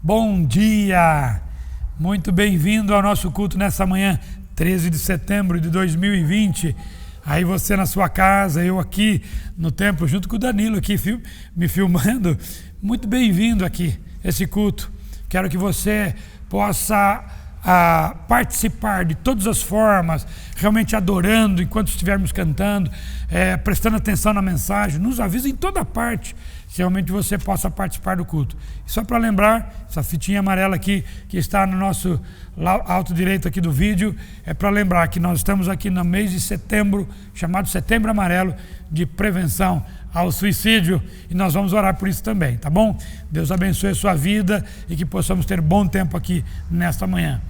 Bom dia! Muito bem-vindo ao nosso culto nessa manhã, 13 de setembro de 2020. Aí você na sua casa, eu aqui no templo, junto com o Danilo aqui me filmando. Muito bem-vindo aqui, esse culto. Quero que você possa participar de todas as formas, realmente adorando enquanto estivermos cantando, prestando atenção na mensagem. Nos avisa em toda parte, se realmente você possa participar do culto. E só para lembrar, essa fitinha amarela aqui, que está no nosso alto direito aqui do vídeo, é para lembrar que nós estamos aqui no mês de setembro, chamado Setembro Amarelo, de prevenção ao suicídio, e nós vamos orar por isso também, tá bom? Deus abençoe a sua vida e que possamos ter bom tempo aqui nesta manhã.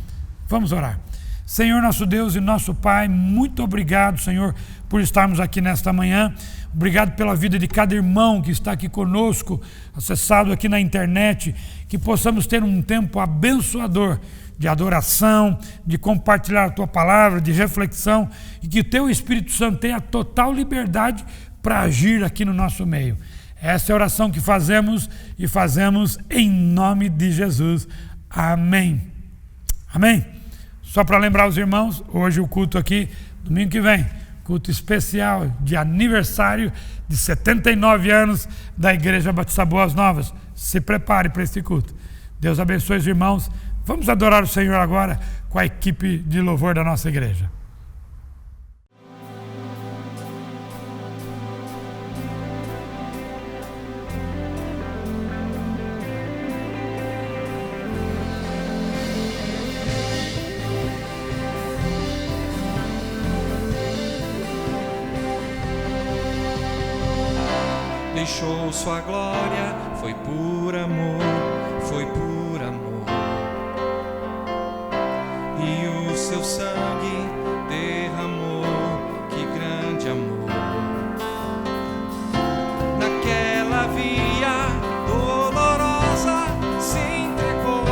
Vamos orar. Senhor, nosso Deus e nosso Pai, muito obrigado, Senhor, por estarmos aqui nesta manhã. Obrigado pela vida de cada irmão que está aqui conosco, acessado aqui na internet, que possamos ter um tempo abençoador de adoração, de compartilhar a Tua palavra, de reflexão, e que o Teu Espírito Santo tenha total liberdade para agir aqui no nosso meio. Essa é a oração que fazemos e fazemos em nome de Jesus. Amém. Amém. Só para lembrar os irmãos, hoje o culto aqui, domingo que vem, culto especial de aniversário de 79 anos da Igreja Batista Boas Novas. Se prepare para esse culto. Deus abençoe os irmãos. Vamos adorar o Senhor agora com a equipe de louvor da nossa igreja. Deixou sua glória, foi por amor, foi por amor. E o seu sangue derramou, que grande amor. Naquela via dolorosa se entregou.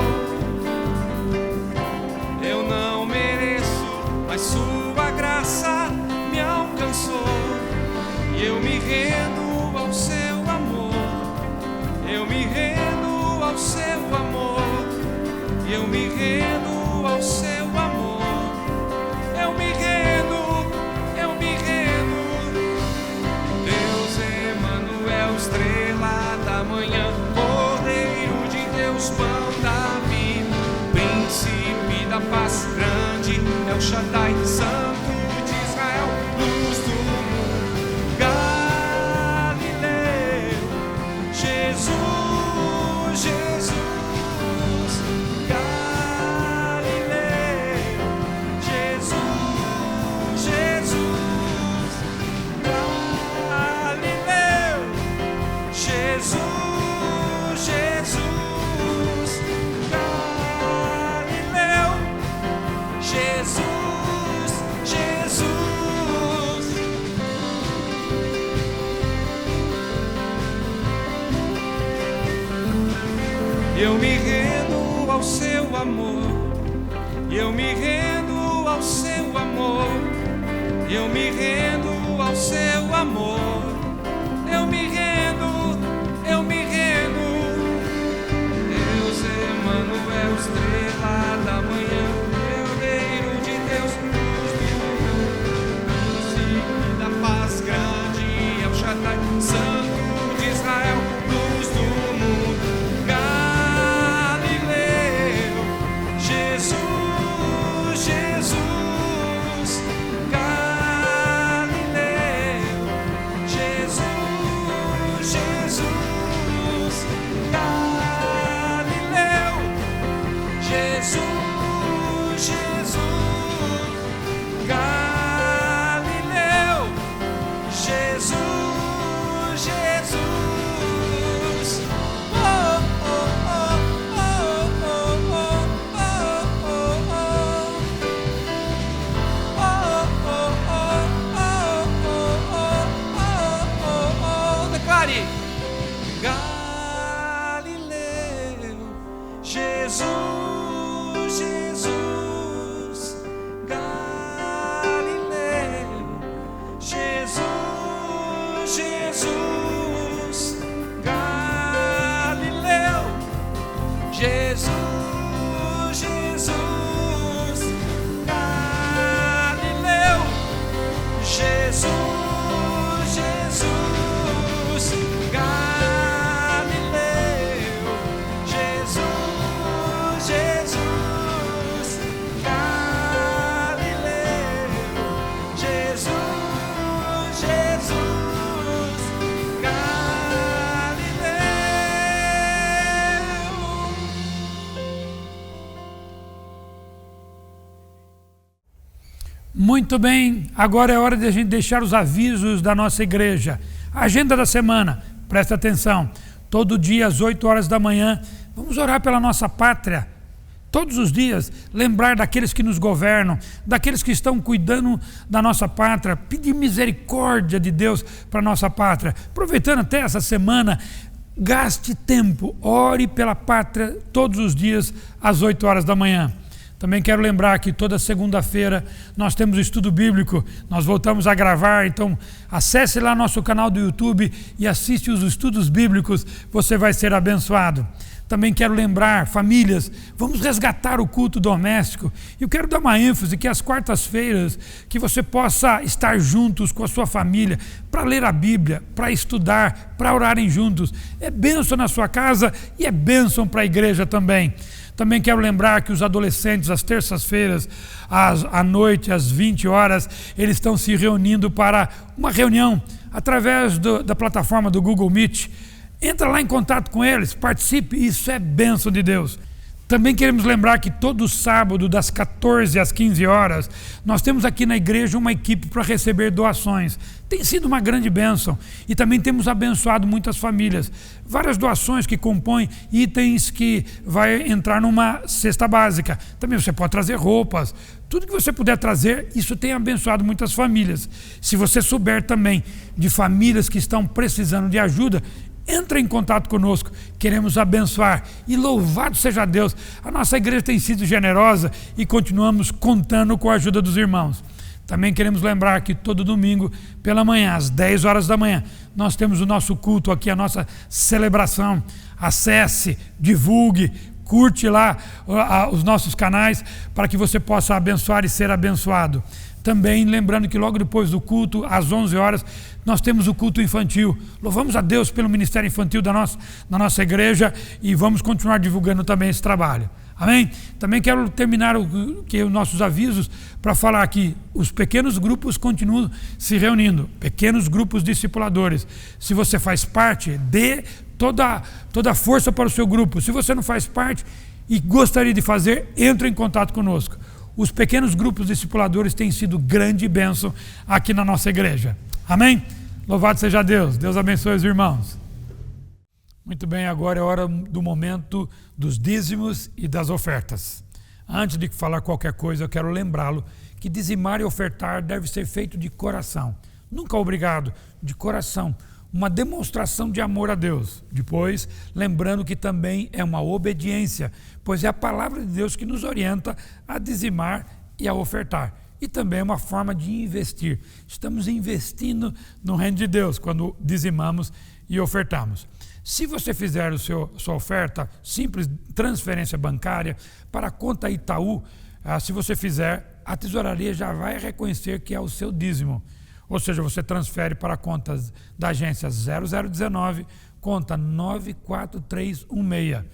Eu não mereço, mas sua graça me alcançou. E eu me rendo ao seu amor, eu me rendo ao seu amor, eu me rendo ao seu amor, eu me rendo, eu me rendo. Deus Emanuel, estrela da manhã, Cordeiro de Deus, pão da vida, príncipe da paz, grande El Shaddai, Santo de Israel, luz do mundo, Jesus, Jesus, Galileu, Jesus, Jesus, Galileu, Jesus, Jesus, Galileu, Jesus, Jesus. Eu me rendo ao seu amor, eu me rendo ao seu amor, eu me rendo ao seu amor, eu me rendo, eu me rendo. Deus Emanuel, estrela da manhã, Cordeiro de Deus, luz do mundo, príncipe da paz, grande El Shaddai, Santo de Israel, luz do mundo. Jesus, Jesus, Galileu, Jesus, Jesus, Jesus, Galileu, Jesus, Jesus, Galileu, Jesus, Jesus, Galileu, Jesus, Jesus, Galileu. Muito bem, agora é hora de a gente deixar os avisos da nossa igreja. A agenda da semana, presta atenção, todo dia às 8 horas da manhã, vamos orar pela nossa pátria. Todos os dias, lembrar daqueles que nos governam, daqueles que estão cuidando da nossa pátria, pedir misericórdia de Deus para a nossa pátria. Aproveitando até essa semana, gaste tempo, ore pela pátria todos os dias às 8 horas da manhã. Também quero lembrar que toda segunda-feira nós temos o estudo bíblico, nós voltamos a gravar, então acesse lá nosso canal do YouTube e assiste os estudos bíblicos, você vai ser abençoado. Também quero lembrar, famílias, vamos resgatar o culto doméstico. Eu quero dar uma ênfase que às quartas-feiras, que você possa estar juntos com a sua família, para ler a Bíblia, para estudar, para orarem juntos. É bênção na sua casa e é bênção para a igreja também. Também quero lembrar que os adolescentes, às terças-feiras, à noite, às 20 horas, eles estão se reunindo para uma reunião através da plataforma do Google Meet. Entra lá em contato com eles, participe, isso é bênção de Deus. Também queremos lembrar que todo sábado, das 14 às 15 horas, nós temos aqui na igreja uma equipe para receber doações. Tem sido uma grande bênção e também temos abençoado muitas famílias. Várias doações que compõem itens que vai entrar numa cesta básica. Também você pode trazer roupas, tudo que você puder trazer, isso tem abençoado muitas famílias. Se você souber também de famílias que estão precisando de ajuda, entre em contato conosco, queremos abençoar e louvado seja Deus. A nossa igreja tem sido generosa e continuamos contando com a ajuda dos irmãos. Também queremos lembrar que todo domingo pela manhã, às 10 horas da manhã, nós temos o nosso culto aqui, a nossa celebração. Acesse, divulgue, curte lá os nossos canais para que você possa abençoar e ser abençoado. Também lembrando que logo depois do culto, às 11 horas, nós temos o culto infantil. Louvamos a Deus pelo ministério infantil da nossa igreja e vamos continuar divulgando também esse trabalho. Amém? Também quero terminar os nossos avisos para falar que os pequenos grupos continuam se reunindo, pequenos grupos discipuladores. Se você faz parte, dê toda a força para o seu grupo. Se você não faz parte e gostaria de fazer, entre em contato conosco. Os pequenos grupos discipuladores têm sido grande bênção aqui na nossa igreja. Amém? Louvado seja Deus. Deus abençoe os irmãos. Muito bem, agora é hora do momento dos dízimos e das ofertas. Antes de falar qualquer coisa, eu quero lembrá-lo que dizimar e ofertar deve ser feito de coração. Nunca obrigado, de coração. Uma demonstração de amor a Deus. Depois, lembrando que também é uma obediência, pois é a palavra de Deus que nos orienta a dizimar e a ofertar. E também é uma forma de investir. Estamos investindo no reino de Deus quando dizimamos e ofertamos. Se você fizer sua oferta, simples transferência bancária para a conta Itaú, se você fizer, a tesouraria já vai reconhecer que é o seu dízimo. Ou seja, você transfere para a conta da agência 0019, conta 94316.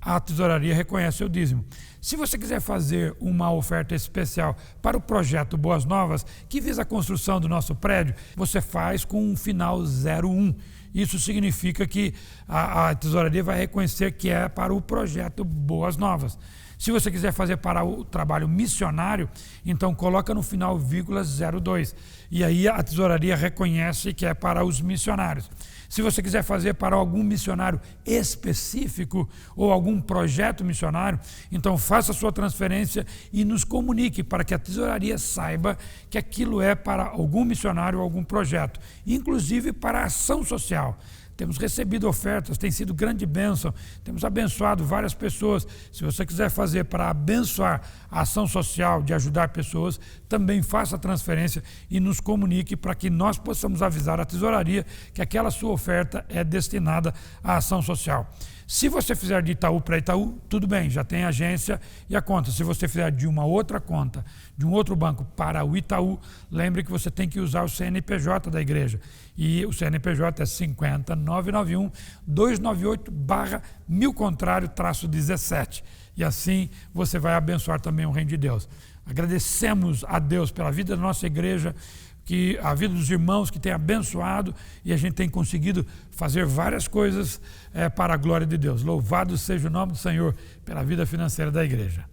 A tesouraria reconhece o dízimo. Se você quiser fazer uma oferta especial para o projeto Boas Novas, que visa a construção do nosso prédio, você faz com um final 01. Isso significa que a tesouraria vai reconhecer que é para o projeto Boas Novas. Se você quiser fazer para o trabalho missionário, então coloca no final vírgula 02. E aí a tesouraria reconhece que é para os missionários. Se você quiser fazer para algum missionário específico ou algum projeto missionário, então faça a sua transferência e nos comunique para que a tesouraria saiba que aquilo é para algum missionário ou algum projeto, inclusive para a ação social. Temos recebido ofertas, tem sido grande bênção, temos abençoado várias pessoas. Se você quiser fazer para abençoar a ação social, de ajudar pessoas, também faça a transferência e nos comunique para que nós possamos avisar a tesouraria que aquela sua oferta é destinada à ação social. Se você fizer de Itaú para Itaú, tudo bem, já tem a agência e a conta. Se você fizer de uma outra conta, de um outro banco para o Itaú, lembre que você tem que usar o CNPJ da igreja. E o CNPJ é 50991-298/1000-17. E assim você vai abençoar também o reino de Deus. Agradecemos a Deus pela vida da nossa igreja, que a vida dos irmãos que tem abençoado, e a gente tem conseguido fazer várias coisas para a glória de Deus. Louvado seja o nome do Senhor pela vida financeira da igreja.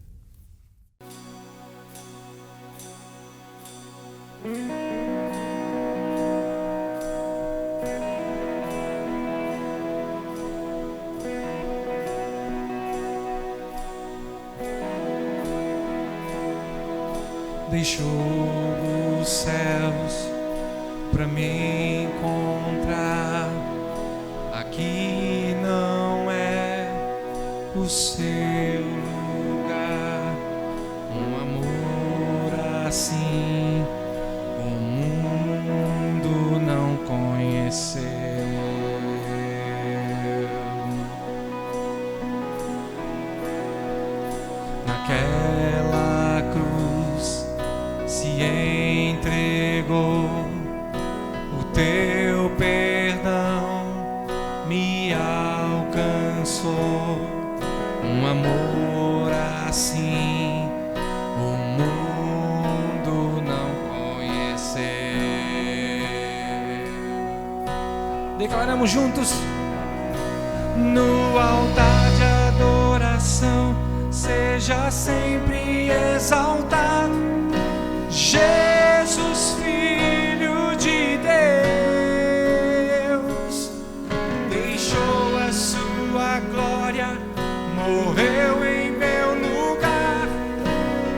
Deixou os céus pra me encontrar. Aqui não é o seu lugar. Um amor assim o mundo não conheceu. Naquela cruz se entregou, o teu perdão me alcançou. Um amor assim o mundo não conheceu. Declaramos juntos: no altar de adoração seja sempre exaltado Jesus, Filho de Deus. Deixou a sua glória, morreu em meu lugar.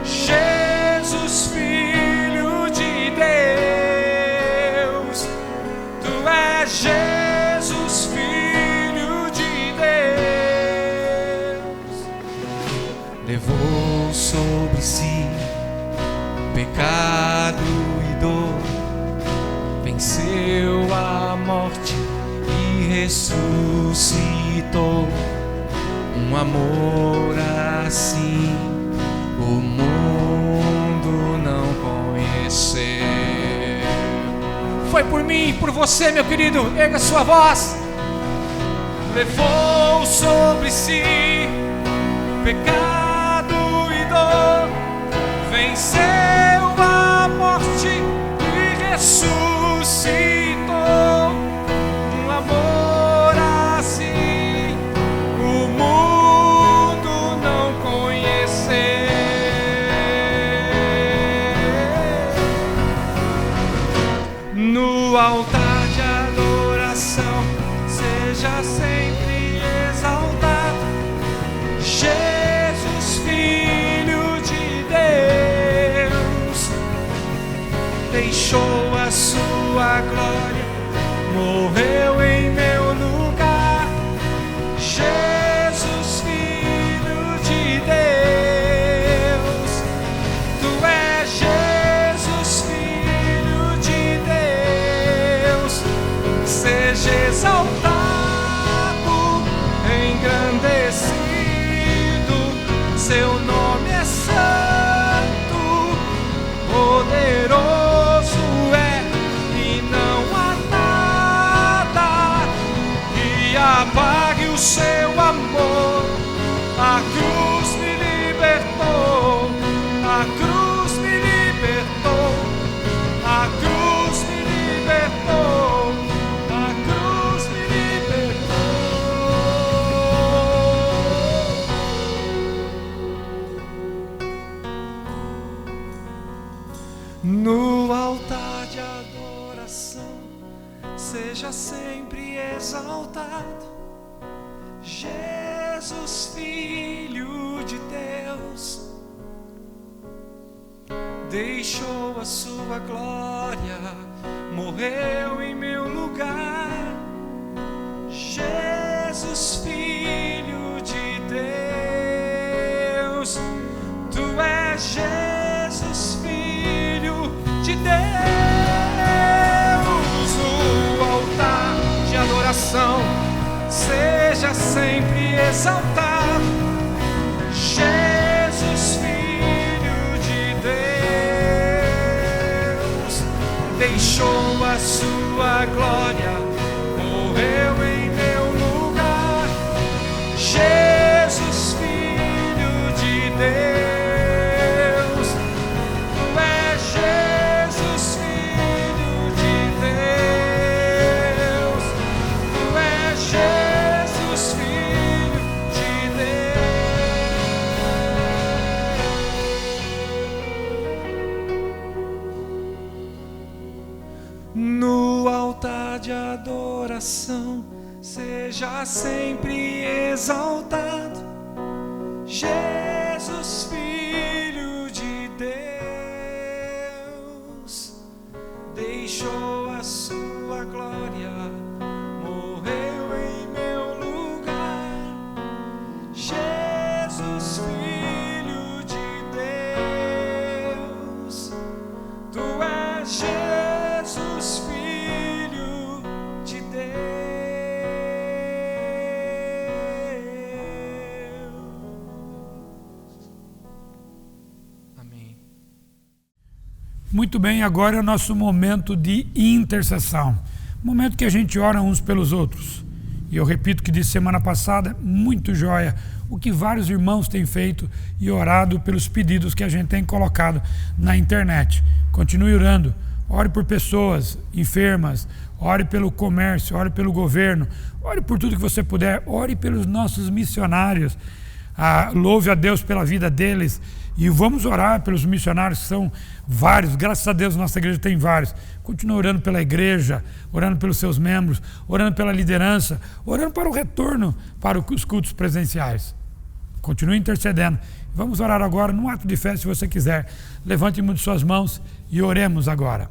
Jesus, Filho de Deus. Tu és Jesus, Filho de Deus. Levou sobre si pecado e dor, venceu a morte e ressuscitou. Um amor assim o mundo não conheceu. Foi por mim e por você, meu querido. Erga sua voz. Levou sobre si pecado e dor, venceu a morte e ressuscitou. Um amor assim o mundo não conheceu. No altar de adoração seja sempre exaltado Jesus, Filho de Deus. Deixou a sua glória, morreu em meu lugar. Jesus, Filho de Deus. Tu és Jesus, Filho de Deus. Seja exaltado, engrandecido. Seu nome é santo, poderoso é, e não há nada que apague o seu amor. A cruz me libertou, a cruz me libertou, a cruz me libertou, a cruz me libertou. No altar de adoração seja sempre exaltado Jesus, Filho de Deus. Deixou a sua glória, morreu em meu lugar. Jesus, Filho de Deus. Tu és Jesus, Filho de Deus. O altar de adoração seja sempre exaltado. Jesus, Filho de Deus, deixou a sua glória, morreu em meu lugar. Jesus, Filho de Deus, tu és Jesus, Filho de Deus, tu és Jesus, Filho de Deus. No altar de adoração, seja sempre exaltado. Jesus, Filho de Deus, deixou a sua glória, morreu em meu lugar. Jesus, Filho de Deus, tu és Jesus, Filho de Deus. Amém. Muito bem, agora é o nosso momento de intercessão. Momento que a gente ora uns pelos outros. E eu repito o que disse semana passada, muito joia o que vários irmãos têm feito e orado pelos pedidos que a gente tem colocado na internet. Continue orando, ore por pessoas enfermas, ore pelo comércio, ore pelo governo, ore por tudo que você puder, ore pelos nossos missionários. Louve a Deus pela vida deles. E vamos orar pelos missionários, que são vários, graças a Deus nossa igreja tem vários. Continue orando pela igreja, orando pelos seus membros, orando pela liderança, orando para o retorno para os cultos presenciais. Continue intercedendo. Vamos orar agora num ato de fé, se você quiser. Levante uma de suas mãos e oremos agora.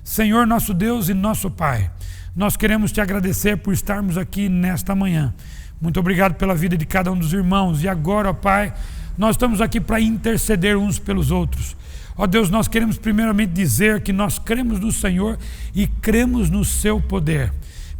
Senhor, nosso Deus e nosso Pai, nós queremos te agradecer por estarmos aqui nesta manhã. Muito obrigado pela vida de cada um dos irmãos. E agora, ó Pai, nós estamos aqui para interceder uns pelos outros. Ó Deus, nós queremos primeiramente dizer que nós cremos no Senhor e cremos no seu poder.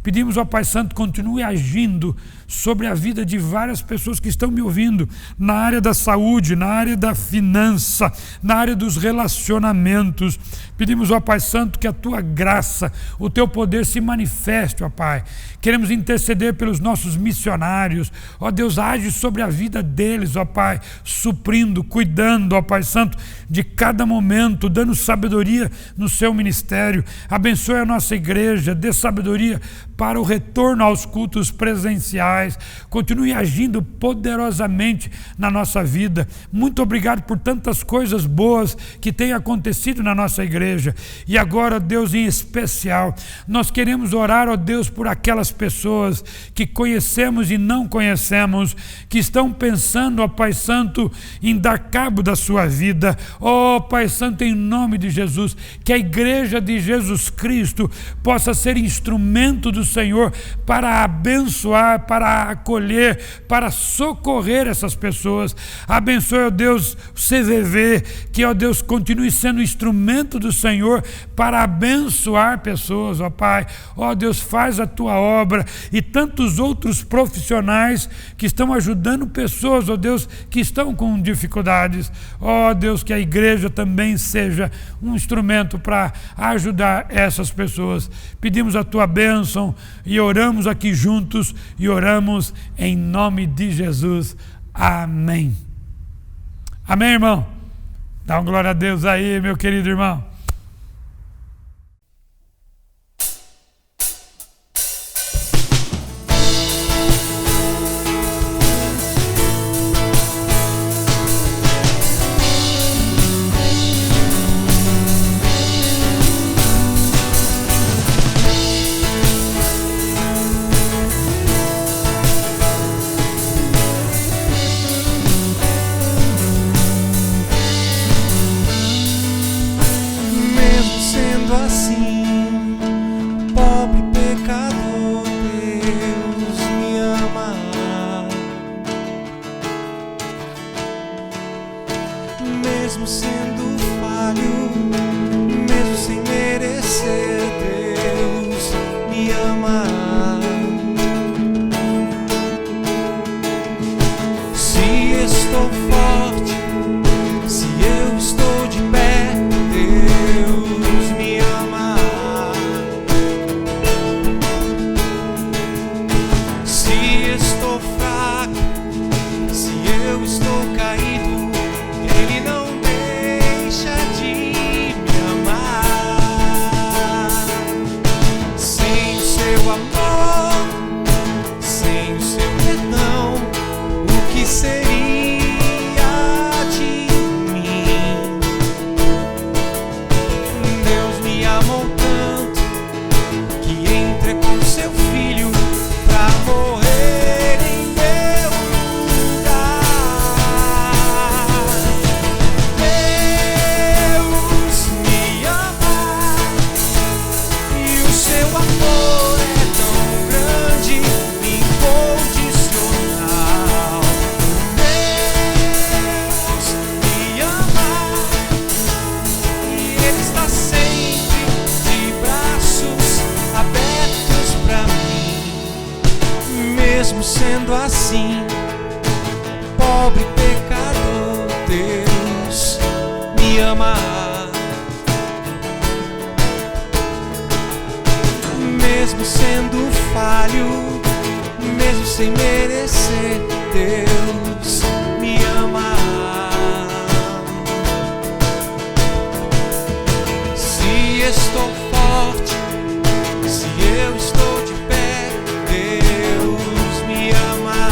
Pedimos ao Pai Santo, continue agindo sobre a vida de várias pessoas que estão me ouvindo, na área da saúde, na área da finança, na área dos relacionamentos. Pedimos ao Pai Santo que a tua graça, o teu poder se manifeste, ó Pai. Queremos interceder pelos nossos missionários. Ó Deus, age sobre a vida deles, ó Pai, suprindo, cuidando, ó Pai Santo, de cada momento, dando sabedoria no seu ministério. Abençoe a nossa igreja, dê sabedoria para o retorno aos cultos presenciais. Continue agindo poderosamente na nossa vida. Muito obrigado por tantas coisas boas que têm acontecido na nossa igreja. E agora, Deus, em especial, nós queremos orar, ó Deus, por aquelas pessoas que conhecemos e não conhecemos, que estão pensando, ó Pai Santo, em dar cabo da sua vida. Ó Pai Santo, em nome de Jesus, que a igreja de Jesus Cristo possa ser instrumento do Senhor para abençoar, para acolher, para socorrer essas pessoas. Abençoe, ó Deus, o CVV, que, ó Deus, continue sendo instrumento do Senhor para abençoar pessoas, ó Pai. Ó Deus, faz a tua obra, e tantos outros profissionais que estão ajudando pessoas, ó Deus, que estão com dificuldades. Ó Deus, que a igreja também seja um instrumento para ajudar essas pessoas. Pedimos a tua bênção e oramos aqui juntos e oramos em nome de Jesus. Amém. Amém, irmão? Dá uma glória a Deus aí, meu querido irmão. Mesmo sendo falho, mesmo sem merecer, Deus me ama. estou forte, se eu estou de pé, Deus me ama. Se estou fraco, se eu estou caído, Ele não deixa de me amar. Sem o seu amor, sem o seu perdão, o que seria de mim? Deus me amou tanto que entregou seu filho pra morrer em meu lugar. Deus me ama e o seu amor é tão grande, incondicional. Deus me ama e Ele está sempre de braços abertos pra mim. Mesmo sendo assim, pobre pecador, Deus me ama. Mesmo sendo falho, mesmo sem merecer, Deus me ama. Se estou forte, se eu estou de pé, Deus me ama.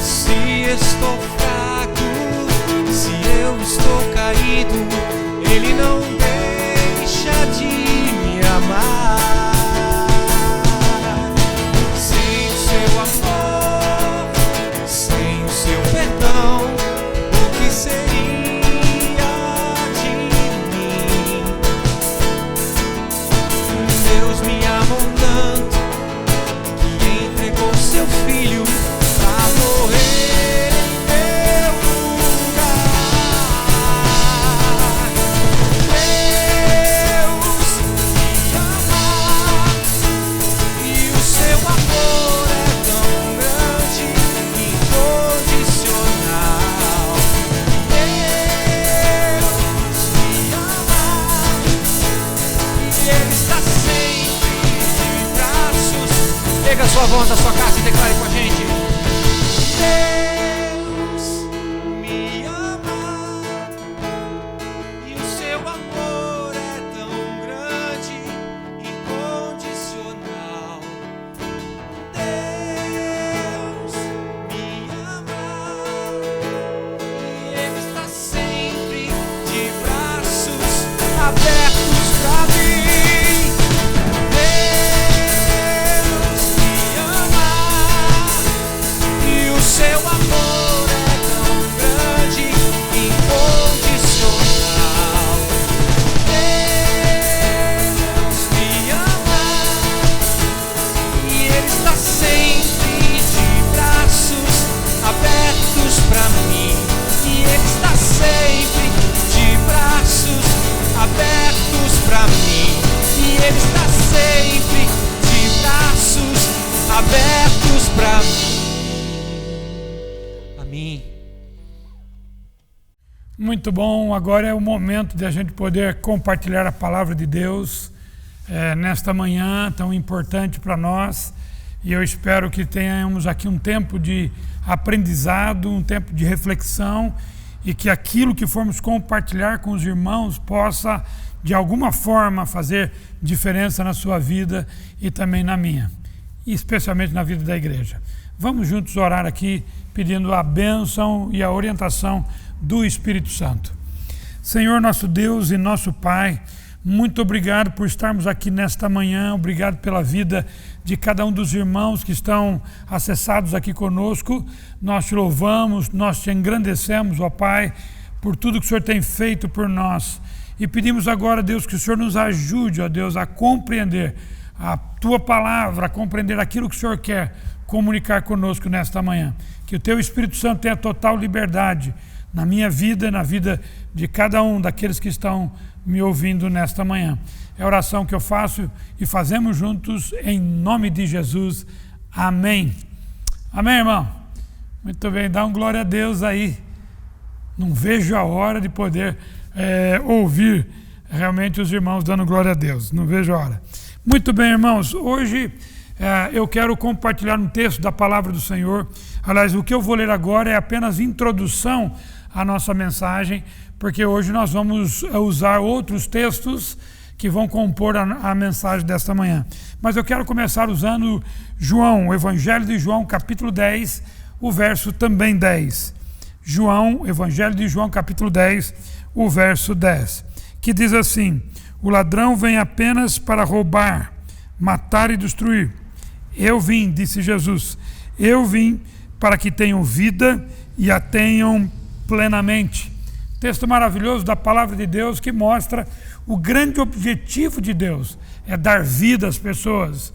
Se estou fraco, se eu estou caído, Ele não deixa de me amar. Sem o seu amor, sem o seu perdão, o que seria de mim? Deus me amou tanto que entregou seu filho pra morrer em meu lugar. Deus me ama e o seu amor é tão grande, incondicional. Deus me ama e Ele está sempre de braços. Pega a sua voz da sua casa e declare com a gente. Deus me ama e o seu amor é tão grande, incondicional. Deus me ama e Ele está sempre de braços abertos pra mim. Deus me ama e o seu amor é tão grande, incondicional. Deus me ama e Ele está sempre de braços abertos pra mim. E Ele está sempre de braços abertos pra mim. E Ele está sempre de braços abertos pra mim. Amém. Muito bom, agora é o momento de a gente poder compartilhar a palavra de Deus nesta manhã tão importante para nós, e eu espero que tenhamos aqui um tempo de aprendizado, um tempo de reflexão, e que aquilo que formos compartilhar com os irmãos possa de alguma forma fazer diferença na sua vida e também na minha, e especialmente na vida da igreja. Vamos juntos orar aqui pedindo a bênção e a orientação do Espírito Santo. Senhor, nosso Deus e nosso Pai, muito obrigado por estarmos aqui nesta manhã, obrigado pela vida de cada um dos irmãos que estão acessados aqui conosco. Nós te louvamos, nós te engrandecemos, ó Pai, por tudo que o Senhor tem feito por nós. E pedimos agora, Deus, que o Senhor nos ajude, ó Deus, a compreender a Tua palavra, a compreender aquilo que o Senhor quer comunicar conosco nesta manhã. Que o Teu Espírito Santo tenha total liberdade na minha vida e na vida de cada um daqueles que estão me ouvindo nesta manhã. É a oração que eu faço e fazemos juntos em nome de Jesus. Amém. Amém, irmão? Muito bem, dá um glória a Deus aí. Não vejo a hora de poder ouvir realmente os irmãos dando glória a Deus. Não vejo a hora. Muito bem, irmãos. Hoje eu quero compartilhar um texto da palavra do Senhor. Aliás, o que eu vou ler agora é apenas introdução à nossa mensagem, porque hoje nós vamos usar outros textos que vão compor a mensagem desta manhã. Mas eu quero começar usando João, o Evangelho de João, capítulo 10, o verso também 10. João, Evangelho de João, capítulo 10, o verso 10, que diz assim: o ladrão vem apenas para roubar, matar e destruir. Eu vim, disse Jesus, eu vim para que tenham vida e a tenham plenamente. Texto maravilhoso da palavra de Deus que mostra o grande objetivo de Deus, é dar vida às pessoas,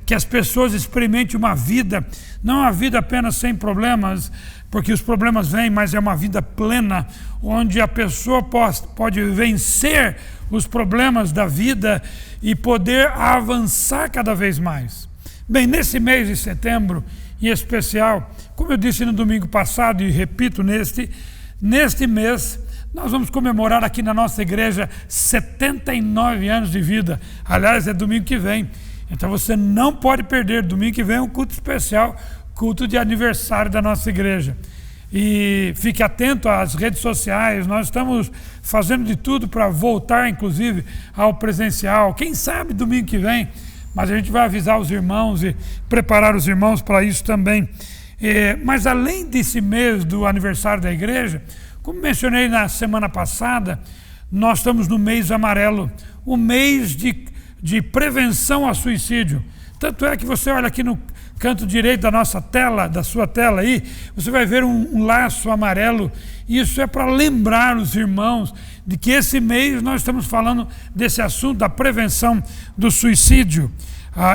que as pessoas experimentem uma vida, não uma vida apenas sem problemas, porque os problemas vêm, mas é uma vida plena, onde a pessoa pode vencer os problemas da vida e poder avançar cada vez mais. Bem, nesse mês de setembro, em especial, como eu disse no domingo passado e repito neste mês, nós vamos comemorar aqui na nossa igreja 79 anos de vida. Aliás, é domingo que vem. Então você não pode perder. Domingo que vem é um culto especial, culto de aniversário da nossa igreja. E fique atento às redes sociais. Nós estamos fazendo de tudo para voltar, inclusive, ao presencial. Quem sabe domingo que vem, mas a gente vai avisar os irmãos e preparar os irmãos para isso também. Mas além desse mês do aniversário da igreja, como mencionei na semana passada, nós estamos no mês amarelo, o mês de prevenção ao suicídio. Tanto é que você olha aqui no canto direito da nossa tela, da sua tela aí, você vai ver um laço amarelo. Isso é para lembrar os irmãos de que esse mês nós estamos falando desse assunto da prevenção do suicídio.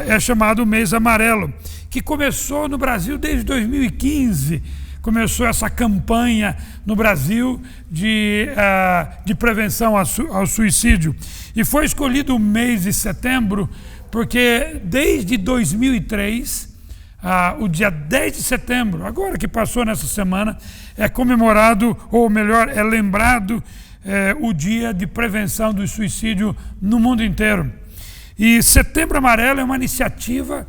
É chamado mês amarelo, que começou no Brasil desde 2015. Começou essa campanha no Brasil de prevenção ao suicídio. E foi escolhido o mês de setembro porque desde 2003, o dia 10 de setembro, agora que passou nessa semana, é comemorado, ou melhor, é lembrado o dia de prevenção do suicídio no mundo inteiro. E Setembro Amarelo é uma iniciativa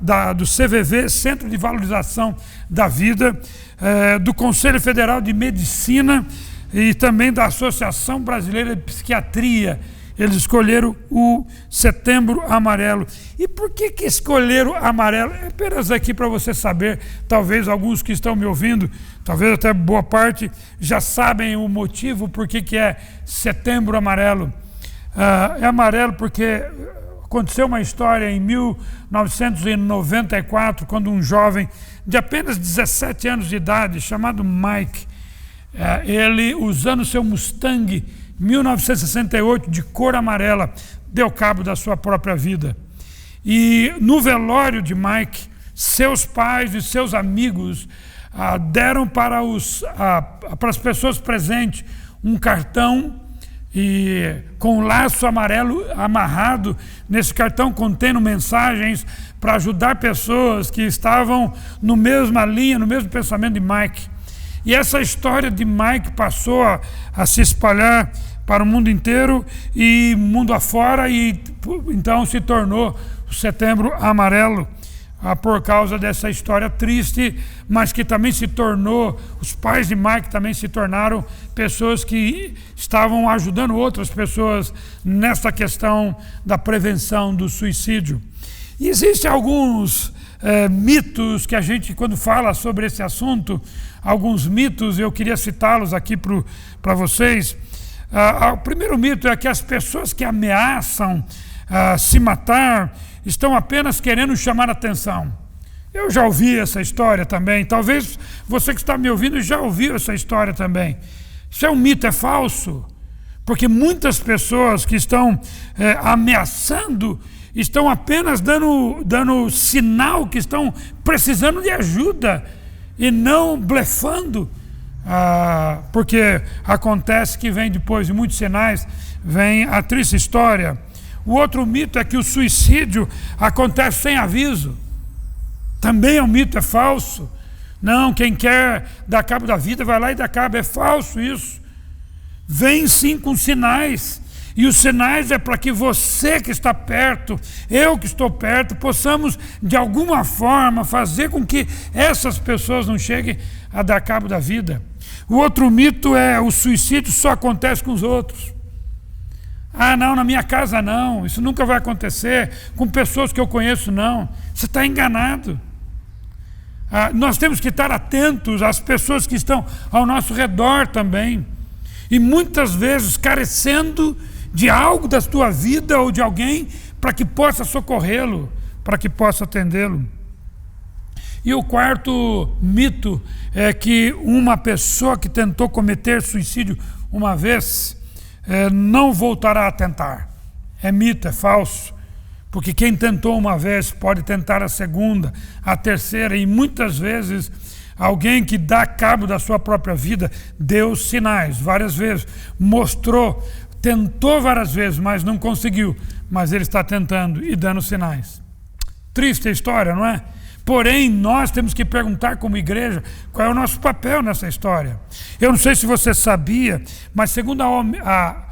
do CVV, Centro de Valorização da Vida, do Conselho Federal de Medicina e também da Associação Brasileira de Psiquiatria. Eles escolheram o Setembro Amarelo. E por que escolheram amarelo? É apenas aqui para você saber, talvez alguns que estão me ouvindo, talvez até boa parte, já sabem o motivo por que é Setembro Amarelo. É amarelo porque aconteceu uma história em 1994, quando um jovem de apenas 17 anos de idade, chamado Mike, ele, usando seu Mustang 1968 de cor amarela, deu cabo da sua própria vida. E no velório de Mike, seus pais e seus amigos deram para as pessoas presentes um cartão e com um laço amarelo amarrado. Nesse cartão contendo mensagens para ajudar pessoas que estavam no mesma linha, no mesmo pensamento de Mike. E essa história de Mike passou a se espalhar para o mundo inteiro e mundo afora, e então se tornou o Setembro Amarelo, por causa dessa história triste, mas que também se tornou, os pais de Mike também se tornaram pessoas que estavam ajudando outras pessoas nessa questão da prevenção do suicídio. E existem alguns mitos que a gente, quando fala sobre esse assunto, alguns mitos, eu queria citá-los aqui para vocês. O primeiro mito é que as pessoas que ameaçam se matar estão apenas querendo chamar atenção. Eu já ouvi essa história também, talvez você que está me ouvindo já ouviu essa história também. Isso é um mito, é falso, porque muitas pessoas que estão ameaçando estão apenas dando sinal que estão precisando de ajuda e não blefando, porque acontece que vem depois de muitos sinais, vem a triste história. O outro mito é que o suicídio acontece sem aviso. Também é um mito, é falso. Não, quem quer dar cabo da vida vai lá e dá cabo. É falso isso. Vem sim com sinais. E os sinais é para que você que está perto, eu que estou perto, possamos de alguma forma fazer com que essas pessoas não cheguem a dar cabo da vida. O outro mito é o suicídio só acontece com os outros. Ah, não, na minha casa não, isso nunca vai acontecer, com pessoas que eu conheço não. Você está enganado. Nós temos que estar atentos às pessoas que estão ao nosso redor também. E muitas vezes carecendo de algo da tua vida ou de alguém para que possa socorrê-lo, para que possa atendê-lo. E o quarto mito é que uma pessoa que tentou cometer suicídio uma vez não voltará a tentar. É mito, é falso. Porque quem tentou uma vez pode tentar a segunda, a terceira, e muitas vezes alguém que dá cabo da sua própria vida deu sinais várias vezes, mostrou, tentou várias vezes, mas não conseguiu, mas ele está tentando e dando sinais. Triste a história, não é? Porém, nós temos que perguntar como igreja qual é o nosso papel nessa história. Eu não sei se você sabia, mas segundo a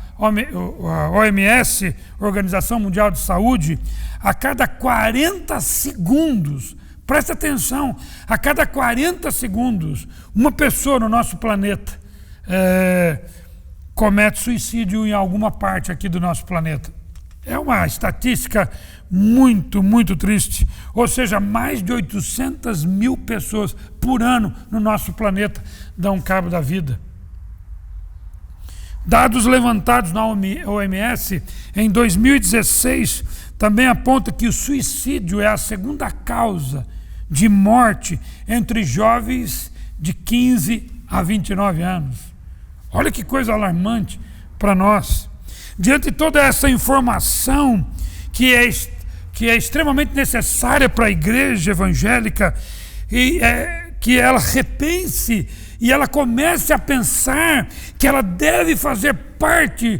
OMS, Organização Mundial de Saúde, a cada 40 segundos, presta atenção, a cada 40 segundos, uma pessoa no nosso planeta comete suicídio em alguma parte aqui do nosso planeta. É uma estatística muito, muito triste. Ou seja, mais de 800 mil pessoas por ano no nosso planeta dão cabo da vida. Dados levantados na OMS em 2016 também apontam que o suicídio é a segunda causa de morte entre jovens de 15 a 29 anos. Olha que coisa alarmante para nós. Diante de toda essa informação que é extremamente necessária para a igreja evangélica, e que ela repense e ela comece a pensar que ela deve fazer parte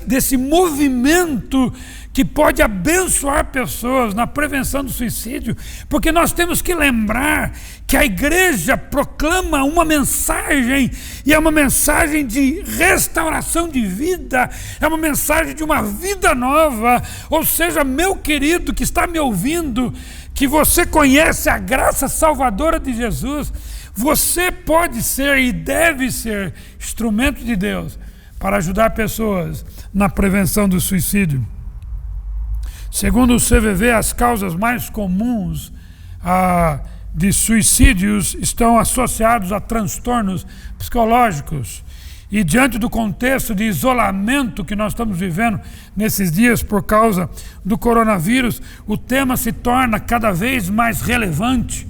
desse movimento que pode abençoar pessoas na prevenção do suicídio, porque nós temos que lembrar que a igreja proclama uma mensagem, e é uma mensagem de restauração de vida, é uma mensagem de uma vida nova. Ou seja, meu querido que está me ouvindo, que você conhece a graça salvadora de Jesus, você pode ser e deve ser instrumento de Deus para ajudar pessoas na prevenção do suicídio. Segundo o CVV, as causas mais comuns de suicídios estão associados a transtornos psicológicos. E diante do contexto de isolamento que nós estamos vivendo nesses dias por causa do coronavírus, o tema se torna cada vez mais relevante.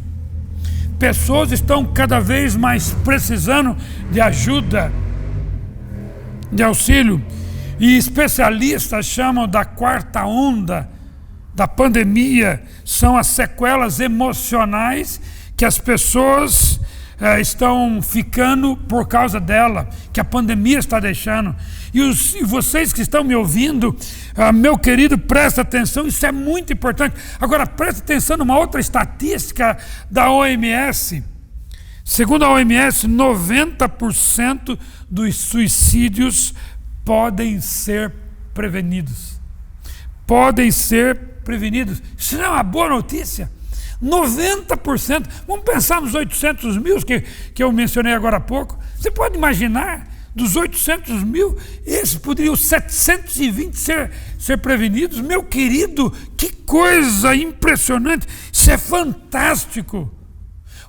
Pessoas estão cada vez mais precisando de ajuda, de auxílio. E especialistas chamam da quarta onda da pandemia, são as sequelas emocionais que as pessoas estão ficando por causa dela, que a pandemia está deixando. E vocês que estão me ouvindo, meu querido, presta atenção, isso é muito importante. Agora, presta atenção numa outra estatística da OMS. Segundo a OMS, 90% dos suicídios podem ser prevenidos. Podem ser prevenidos. Isso não é uma boa notícia? 90%. Vamos pensar nos 800 mil que eu mencionei agora há pouco. Você pode imaginar, dos 800 mil, esses poderiam 720 ser prevenidos. Meu querido, que coisa impressionante. Isso é fantástico.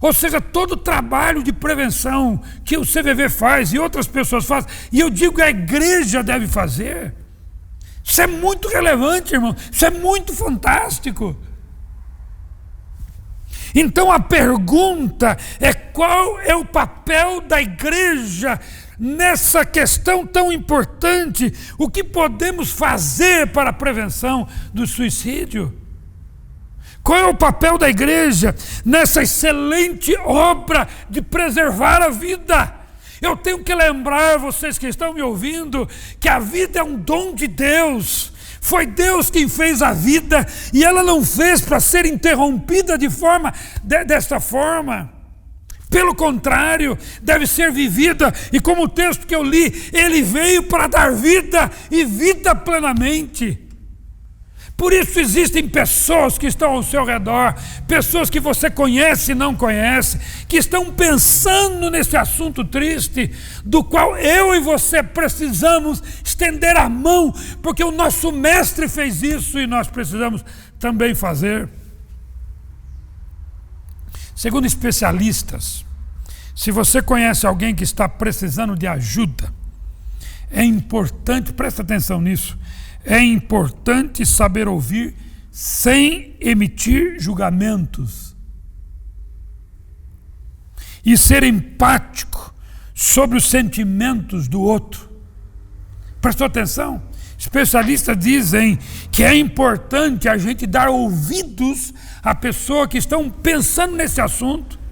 Ou seja, todo o trabalho de prevenção que o CVV faz e outras pessoas fazem, e eu digo que a igreja deve fazer, isso é muito relevante, irmão, isso é muito fantástico. Então a pergunta é: qual é o papel da igreja nessa questão tão importante? O que podemos fazer para a prevenção do suicídio? Qual é o papel da igreja nessa excelente obra de preservar a vida? Eu tenho que lembrar vocês que estão me ouvindo que a vida é um dom de Deus. Foi Deus quem fez a vida e ela não fez para ser interrompida desta forma. Pelo contrário, deve ser vivida, e como o texto que eu li, ele veio para dar vida e vida plenamente. Por isso existem pessoas que estão ao seu redor, pessoas que você conhece e não conhece, que estão pensando nesse assunto triste, do qual eu e você precisamos estender a mão, porque o nosso mestre fez isso e nós precisamos também fazer. Segundo especialistas, se você conhece alguém que está precisando de ajuda, é importante, presta atenção nisso, é importante saber ouvir sem emitir julgamentos e ser empático sobre os sentimentos do outro. Prestou atenção? Especialistas dizem que é importante a gente dar ouvidos a pessoas que estão pensando nesse assunto.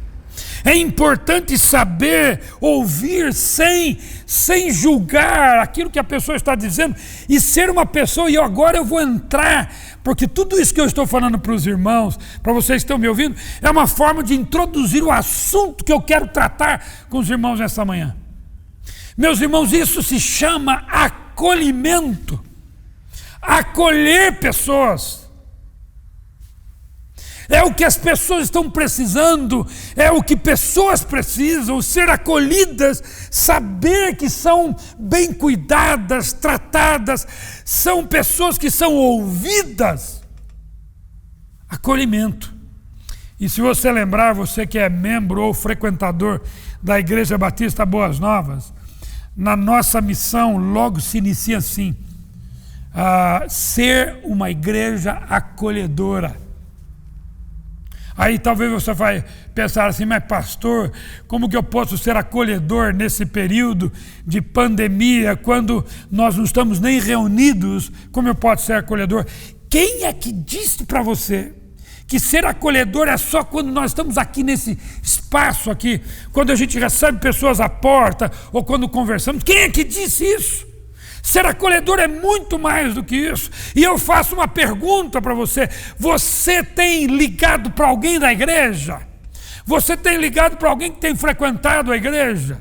É importante saber ouvir sem julgar aquilo que a pessoa está dizendo e ser uma pessoa, e agora eu vou entrar, porque tudo isso que eu estou falando para os irmãos, para vocês que estão me ouvindo, é uma forma de introduzir o assunto que eu quero tratar com os irmãos nessa manhã. Meus irmãos, isso se chama acolhimento. Acolher pessoas. É o que as pessoas estão precisando, é o que pessoas precisam, ser acolhidas, saber que são bem cuidadas, tratadas, são pessoas que são ouvidas. Acolhimento. E se você lembrar, você que é membro ou frequentador da Igreja Batista Boas Novas, na nossa missão logo se inicia assim, ser uma igreja acolhedora. Aí talvez você vai pensar assim, mas pastor, como que eu posso ser acolhedor nesse período de pandemia, quando nós não estamos nem reunidos, como eu posso ser acolhedor? Quem é que disse para você que ser acolhedor é só quando nós estamos aqui nesse espaço aqui, quando a gente recebe pessoas à porta, ou quando conversamos? Quem é que disse isso? Ser acolhedor é muito mais do que isso. E eu faço uma pergunta para você. Você tem ligado para alguém da igreja? Você tem ligado para alguém que tem frequentado a igreja?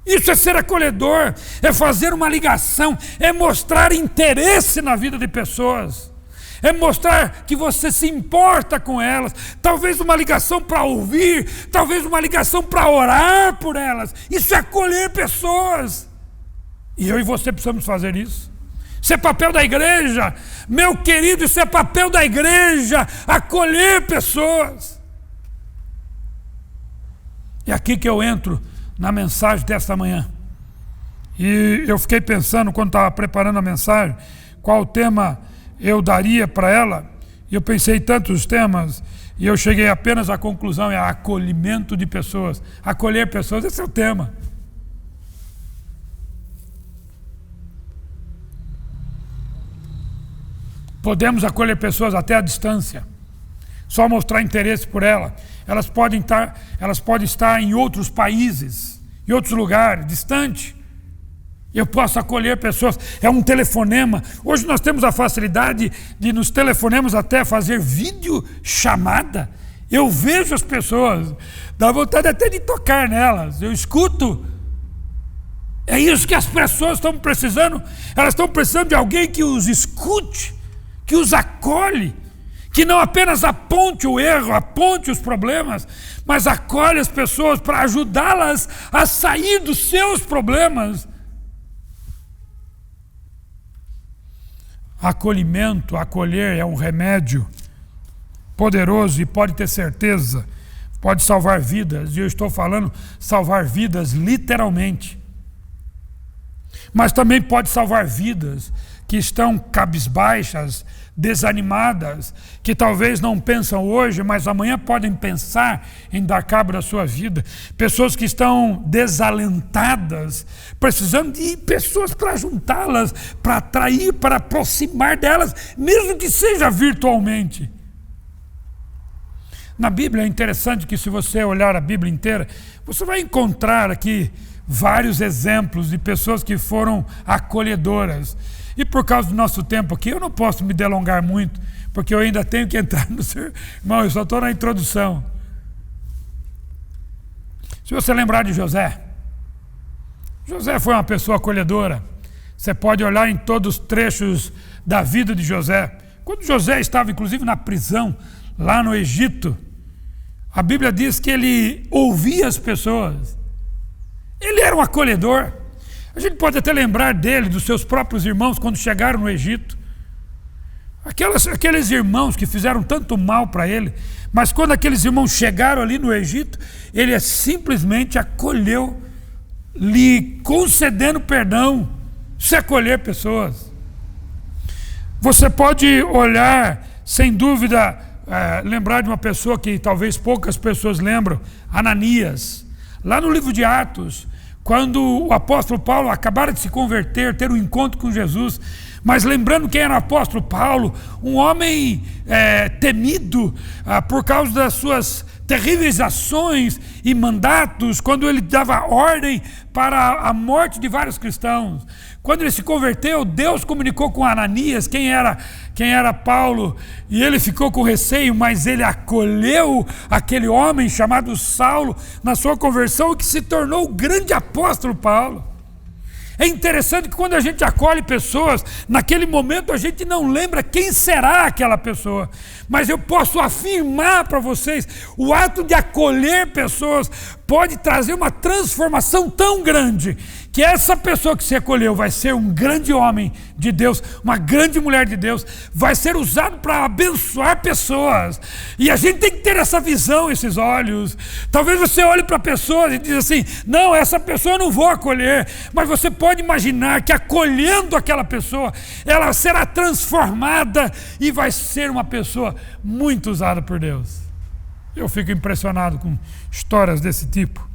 Isso é ser acolhedor, é fazer uma ligação, é mostrar interesse na vida de pessoas, é mostrar que você se importa com elas, talvez uma ligação para ouvir, talvez uma ligação para orar por elas. Isso é acolher pessoas. E eu e você precisamos fazer isso. Isso é papel da igreja. Meu querido, isso é papel da igreja. Acolher pessoas. E aqui que eu entro na mensagem desta manhã. E eu fiquei pensando, quando estava preparando a mensagem, qual tema eu daria para ela. E eu pensei em tantos temas, e eu cheguei apenas à conclusão, é acolhimento de pessoas. Acolher pessoas, esse é o tema. Podemos acolher pessoas até à distância, só mostrar interesse por ela. Elas podem estar em outros países, em outros lugares, distante. Eu posso acolher pessoas, é um telefonema. Hoje nós temos a facilidade de nos telefonemas até fazer vídeo chamada. Eu vejo as pessoas, dá vontade até de tocar nelas, eu escuto. É isso que as pessoas estão precisando. Elas estão precisando de alguém que os escute, que os acolhe, que não apenas aponte o erro, aponte os problemas, mas acolhe as pessoas para ajudá-las a sair dos seus problemas. Acolhimento, acolher é um remédio poderoso e pode ter certeza, pode salvar vidas, e eu estou falando salvar vidas literalmente. Mas também pode salvar vidas que estão cabisbaixas, desanimadas, que talvez não pensam hoje, mas amanhã podem pensar em dar cabo da sua vida. Pessoas que estão desalentadas, precisando de pessoas para juntá-las, para atrair, para aproximar delas, mesmo que seja virtualmente. Na Bíblia é interessante que, se você olhar a Bíblia inteira, você vai encontrar aqui vários exemplos de pessoas que foram acolhedoras. E por causa do nosso tempo aqui, eu não posso me delongar muito, porque eu ainda tenho que entrar no seu irmão, eu só estou na introdução. Se você lembrar de José, José foi uma pessoa acolhedora. Você pode olhar em todos os trechos da vida de José. Quando José estava, inclusive, na prisão, lá no Egito, a Bíblia diz que ele ouvia as pessoas. Ele era um acolhedor. A gente pode até lembrar dele, dos seus próprios irmãos, quando chegaram no Egito. Aqueles irmãos que fizeram tanto mal para ele, mas quando aqueles irmãos chegaram ali no Egito, ele simplesmente acolheu, lhe concedendo perdão, se acolher pessoas. Você pode olhar, sem dúvida, lembrar de uma pessoa que talvez poucas pessoas lembram, Ananias. Lá no livro de Atos, quando o apóstolo Paulo acabara de se converter, ter um encontro com Jesus, mas lembrando quem era o apóstolo Paulo, um homem temido por causa das suas terríveis ações e mandatos, quando ele dava ordem para a morte de vários cristãos. Quando ele se converteu, Deus comunicou com Ananias quem era Paulo, e ele ficou com receio, mas ele acolheu aquele homem chamado Saulo na sua conversão, que se tornou o grande apóstolo Paulo. É interessante que quando a gente acolhe pessoas, naquele momento a gente não lembra quem será aquela pessoa. Mas eu posso afirmar para vocês, o ato de acolher pessoas pode trazer uma transformação tão grande, que essa pessoa que se acolheu vai ser um grande homem de Deus, uma grande mulher de Deus, vai ser usado para abençoar pessoas. E a gente tem que ter essa visão, esses olhos. Talvez você olhe para pessoas e diz assim, não, essa pessoa eu não vou acolher, mas você pode imaginar que acolhendo aquela pessoa, ela será transformada e vai ser uma pessoa muito usada por Deus. Eu fico impressionado com histórias desse tipo.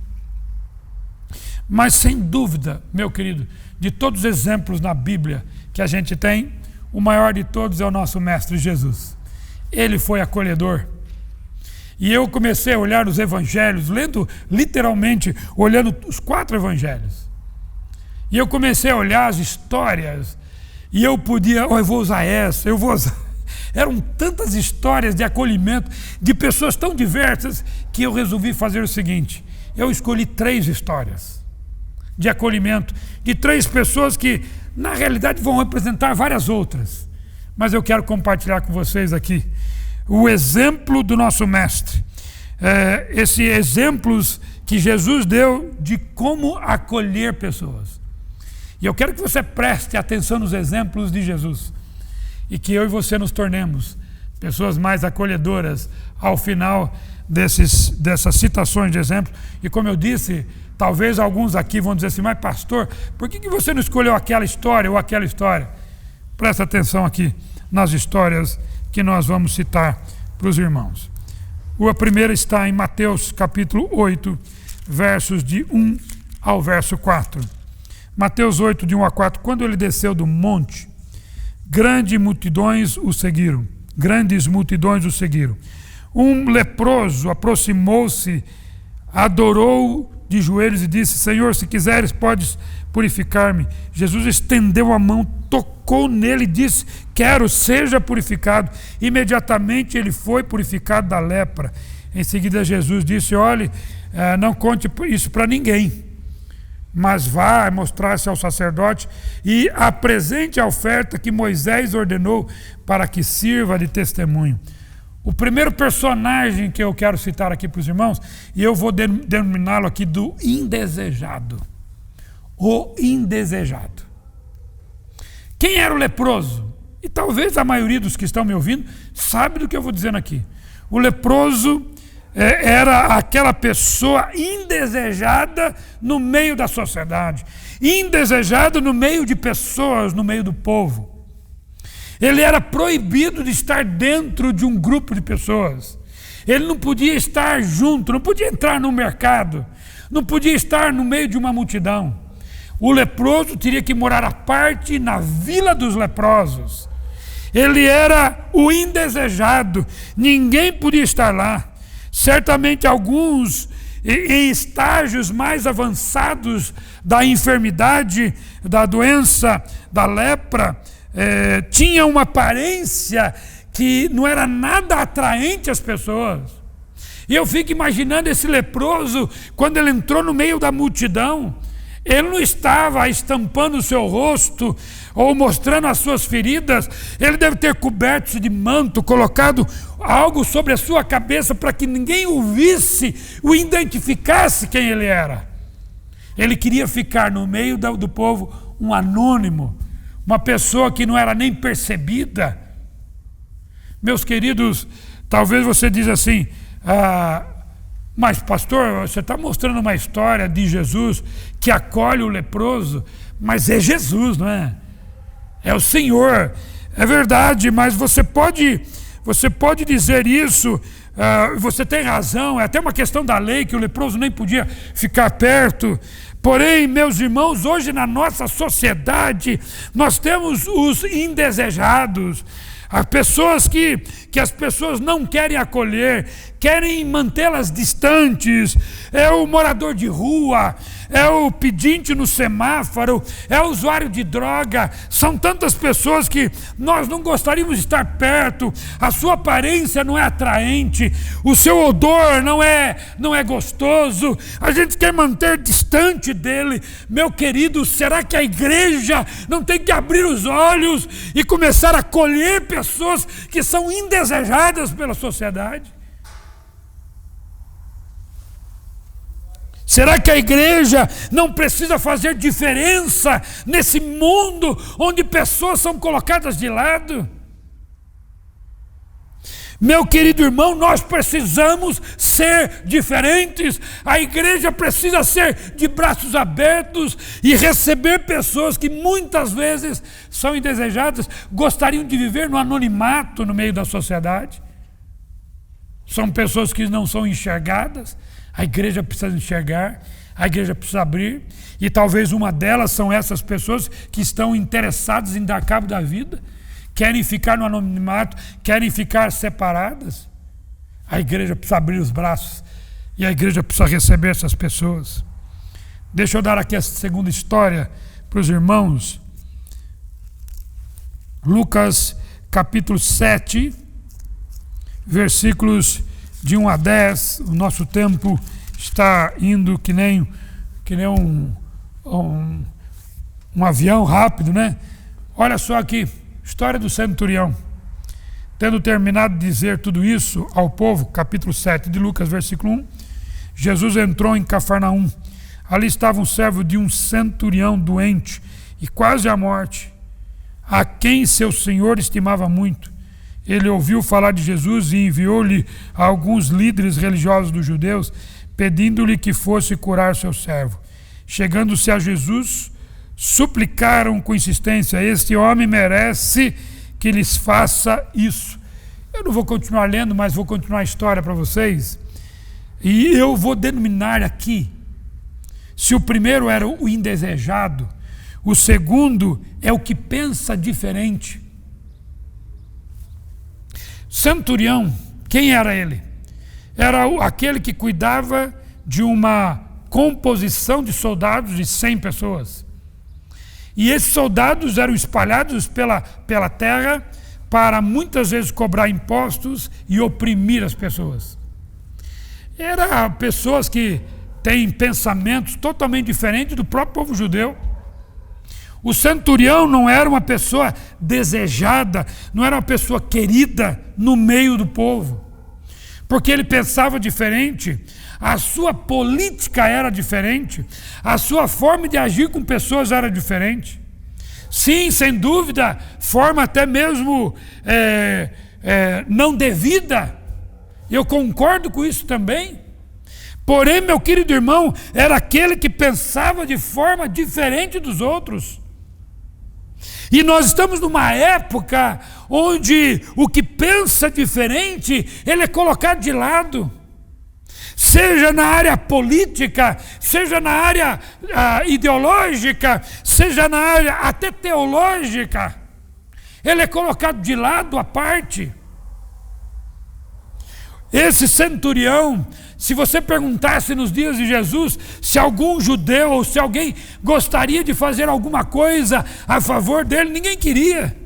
Mas sem dúvida, meu querido, de todos os exemplos na Bíblia que a gente tem, o maior de todos é o nosso Mestre Jesus. Ele foi acolhedor. E eu comecei a olhar os evangelhos, lendo literalmente, olhando os 4 evangelhos. E eu comecei a olhar as histórias, e eu vou usar essa, eu vou usar... Eram tantas histórias de acolhimento, de pessoas tão diversas, que eu resolvi fazer o seguinte, eu escolhi 3 histórias de acolhimento, de 3 pessoas que, na realidade, vão representar várias outras. Mas eu quero compartilhar com vocês aqui o exemplo do nosso mestre. Esses exemplos que Jesus deu de como acolher pessoas. E eu quero que você preste atenção nos exemplos de Jesus. E que eu e você nos tornemos pessoas mais acolhedoras ao final dessas citações de exemplo. E como eu disse, talvez alguns aqui vão dizer assim, mas pastor, por que você não escolheu aquela história ou aquela história? Presta atenção aqui nas histórias que nós vamos citar para os irmãos. A primeira está em Mateus capítulo 8, versos de 1 ao verso 4. Mateus 8, de 1 a 4, quando ele desceu do monte, grandes multidões o seguiram. Um leproso aproximou-se, adorou de joelhos e disse, Senhor, se quiseres, podes purificar-me. Jesus estendeu a mão, tocou nele e disse, quero, seja purificado. Imediatamente ele foi purificado da lepra. Em seguida Jesus disse, olhe, não conte isso para ninguém, mas vá mostrar-se ao sacerdote e apresente a oferta que Moisés ordenou para que sirva de testemunho. O primeiro personagem que eu quero citar aqui para os irmãos, e eu vou denominá-lo aqui do indesejado. O indesejado. Quem era o leproso? E talvez a maioria dos que estão me ouvindo sabe do que eu vou dizendo aqui. O leproso era aquela pessoa indesejada no meio da sociedade, indesejada no meio de pessoas, no meio do povo. Ele era proibido de estar dentro de um grupo de pessoas. Ele não podia estar junto, não podia entrar no mercado, não podia estar no meio de uma multidão. O leproso teria que morar à parte na vila dos leprosos. Ele era o indesejado, ninguém podia estar lá. Certamente alguns em estágios mais avançados da enfermidade, da doença, da lepra, tinha uma aparência que não era nada atraente às pessoas. E eu fico imaginando esse leproso, quando ele entrou no meio da multidão, ele não estava estampando o seu rosto ou mostrando as suas feridas, ele deve ter coberto-se de manto, colocado algo sobre a sua cabeça para que ninguém o visse, o identificasse quem ele era. Ele queria ficar no meio do povo um anônimo, uma pessoa que não era nem percebida. Meus queridos, talvez você diz assim, mas pastor, você está mostrando uma história de Jesus que acolhe o leproso, mas é Jesus, não é? É o Senhor. É verdade, mas você pode dizer isso, você tem razão, é até uma questão da lei que o leproso nem podia ficar perto. Porém, meus irmãos, hoje na nossa sociedade nós temos os indesejados, as pessoas que as pessoas não querem acolher, querem mantê-las distantes. É o morador de rua, é o pedinte no semáforo, é o usuário de droga. São tantas pessoas que nós não gostaríamos de estar perto. A sua aparência não é atraente, o seu odor não é gostoso. A gente quer manter distante dele. Meu querido, será que a igreja não tem que abrir os olhos e começar a acolher pessoas que são indesejadas pela sociedade? Será que a igreja não precisa fazer diferença nesse mundo onde pessoas são colocadas de lado? Meu querido irmão, nós precisamos ser diferentes. A igreja precisa ser de braços abertos e receber pessoas que muitas vezes são indesejadas, gostariam de viver no anonimato no meio da sociedade. São pessoas que não são enxergadas. A igreja precisa enxergar, a igreja precisa abrir, e talvez uma delas são essas pessoas que estão interessadas em dar cabo da vida, querem ficar no anonimato, querem ficar separadas. A igreja precisa abrir os braços e a igreja precisa receber essas pessoas. Deixa eu dar aqui a segunda história para os irmãos. Lucas capítulo 7, versículos de 1 a 10, o nosso tempo está indo que nem um avião rápido, né? Olha só aqui, história do centurião. Tendo terminado de dizer tudo isso ao povo, capítulo 7 de Lucas, versículo 1, Jesus entrou em Cafarnaum. Ali estava um servo de um centurião doente e quase à morte, a quem seu senhor estimava muito. Ele ouviu falar de Jesus e enviou-lhe a alguns líderes religiosos dos judeus, pedindo-lhe que fosse curar seu servo. Chegando-se a Jesus, suplicaram com insistência: este homem merece que lhes faça isso. Eu não vou continuar lendo, mas vou continuar a história para vocês. E eu vou denominar aqui, se o primeiro era o indesejado, o segundo é o que pensa diferente. Centurião, quem era ele? Era aquele que cuidava de uma composição de soldados de 100 pessoas. E esses soldados eram espalhados pela terra para muitas vezes cobrar impostos e oprimir as pessoas. Eram pessoas que têm pensamentos totalmente diferentes do próprio povo judeu. O centurião não era uma pessoa desejada, não era uma pessoa querida no meio do povo, porque ele pensava diferente, a sua política era diferente, a sua forma de agir com pessoas era diferente. Sim, sem dúvida, forma até mesmo não devida, eu concordo com isso também. Porém, meu querido irmão, era aquele que pensava de forma diferente dos outros. E nós estamos numa época onde o que pensa diferente, ele é colocado de lado. Seja na área política, seja na área ideológica, seja na área até teológica. Ele é colocado de lado à parte. Esse centurião, se você perguntasse nos dias de Jesus se algum judeu ou se alguém gostaria de fazer alguma coisa a favor dele, ninguém queria.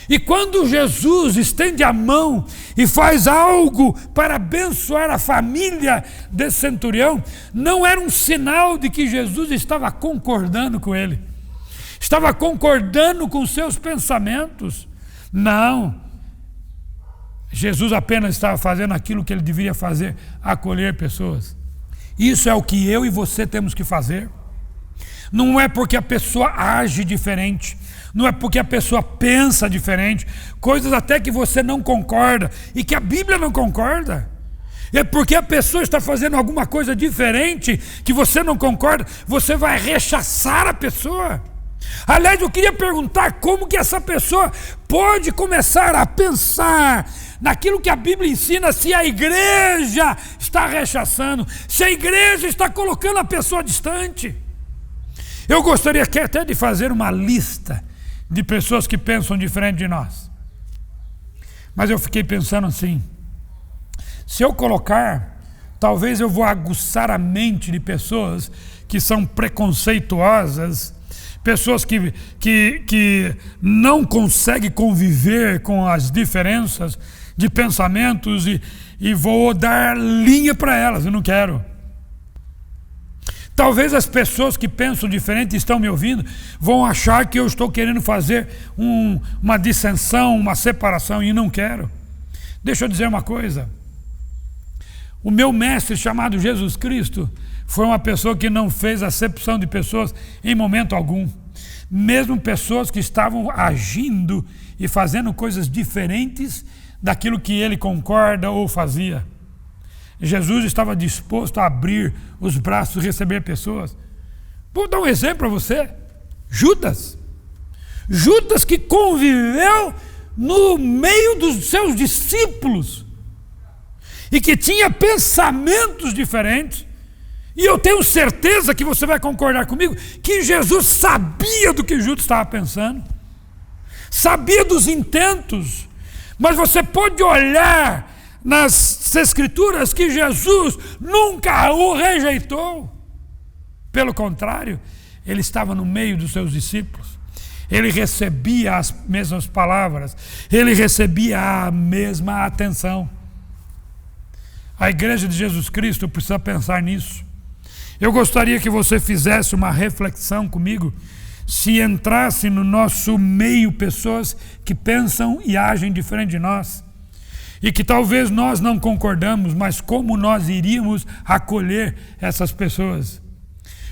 E quando Jesus estende a mão e faz algo para abençoar a família desse centurião, não era um sinal de que Jesus estava concordando com ele, estava concordando com seus pensamentos. Não. Jesus apenas estava fazendo aquilo que ele deveria fazer, acolher pessoas. Isso é o que eu e você temos que fazer. Não é porque a pessoa age diferente, não é porque a pessoa pensa diferente, coisas até que você não concorda e que a Bíblia não concorda. É porque a pessoa está fazendo alguma coisa diferente que você não concorda, você vai rechaçar a pessoa. Aliás, eu queria perguntar como que essa pessoa pode começar a pensar naquilo que a Bíblia ensina, se a igreja está rechaçando, se a igreja está colocando a pessoa distante. Eu gostaria até de fazer uma lista de pessoas que pensam diferente de nós. Mas eu fiquei pensando assim, se eu colocar, talvez eu vou aguçar a mente de pessoas que são preconceituosas, pessoas que não conseguem conviver com as diferenças de pensamentos e vou dar linha para elas, eu não quero. Talvez as pessoas que pensam diferente e estão me ouvindo vão achar que eu estou querendo fazer uma dissensão, uma separação, e não quero. Deixa eu dizer uma coisa. O meu mestre chamado Jesus Cristo foi uma pessoa que não fez acepção de pessoas em momento algum. Mesmo pessoas que estavam agindo e fazendo coisas diferentes daquilo que ele concorda ou fazia. Jesus estava disposto a abrir os braços e receber pessoas. Vou dar um exemplo para você. Judas que conviveu no meio dos seus discípulos e que tinha pensamentos diferentes. E eu tenho certeza que você vai concordar comigo que Jesus sabia do que Judas estava pensando, sabia dos intentos, mas você pode olhar nas Escrituras que Jesus nunca o rejeitou. Pelo contrário, ele estava no meio dos seus discípulos, ele recebia as mesmas palavras, ele recebia a mesma atenção. A igreja de Jesus Cristo precisa pensar nisso. Eu gostaria que você fizesse uma reflexão comigo, se entrasse no nosso meio pessoas que pensam e agem diferente de nós, e que talvez nós não concordamos, mas como nós iríamos acolher essas pessoas.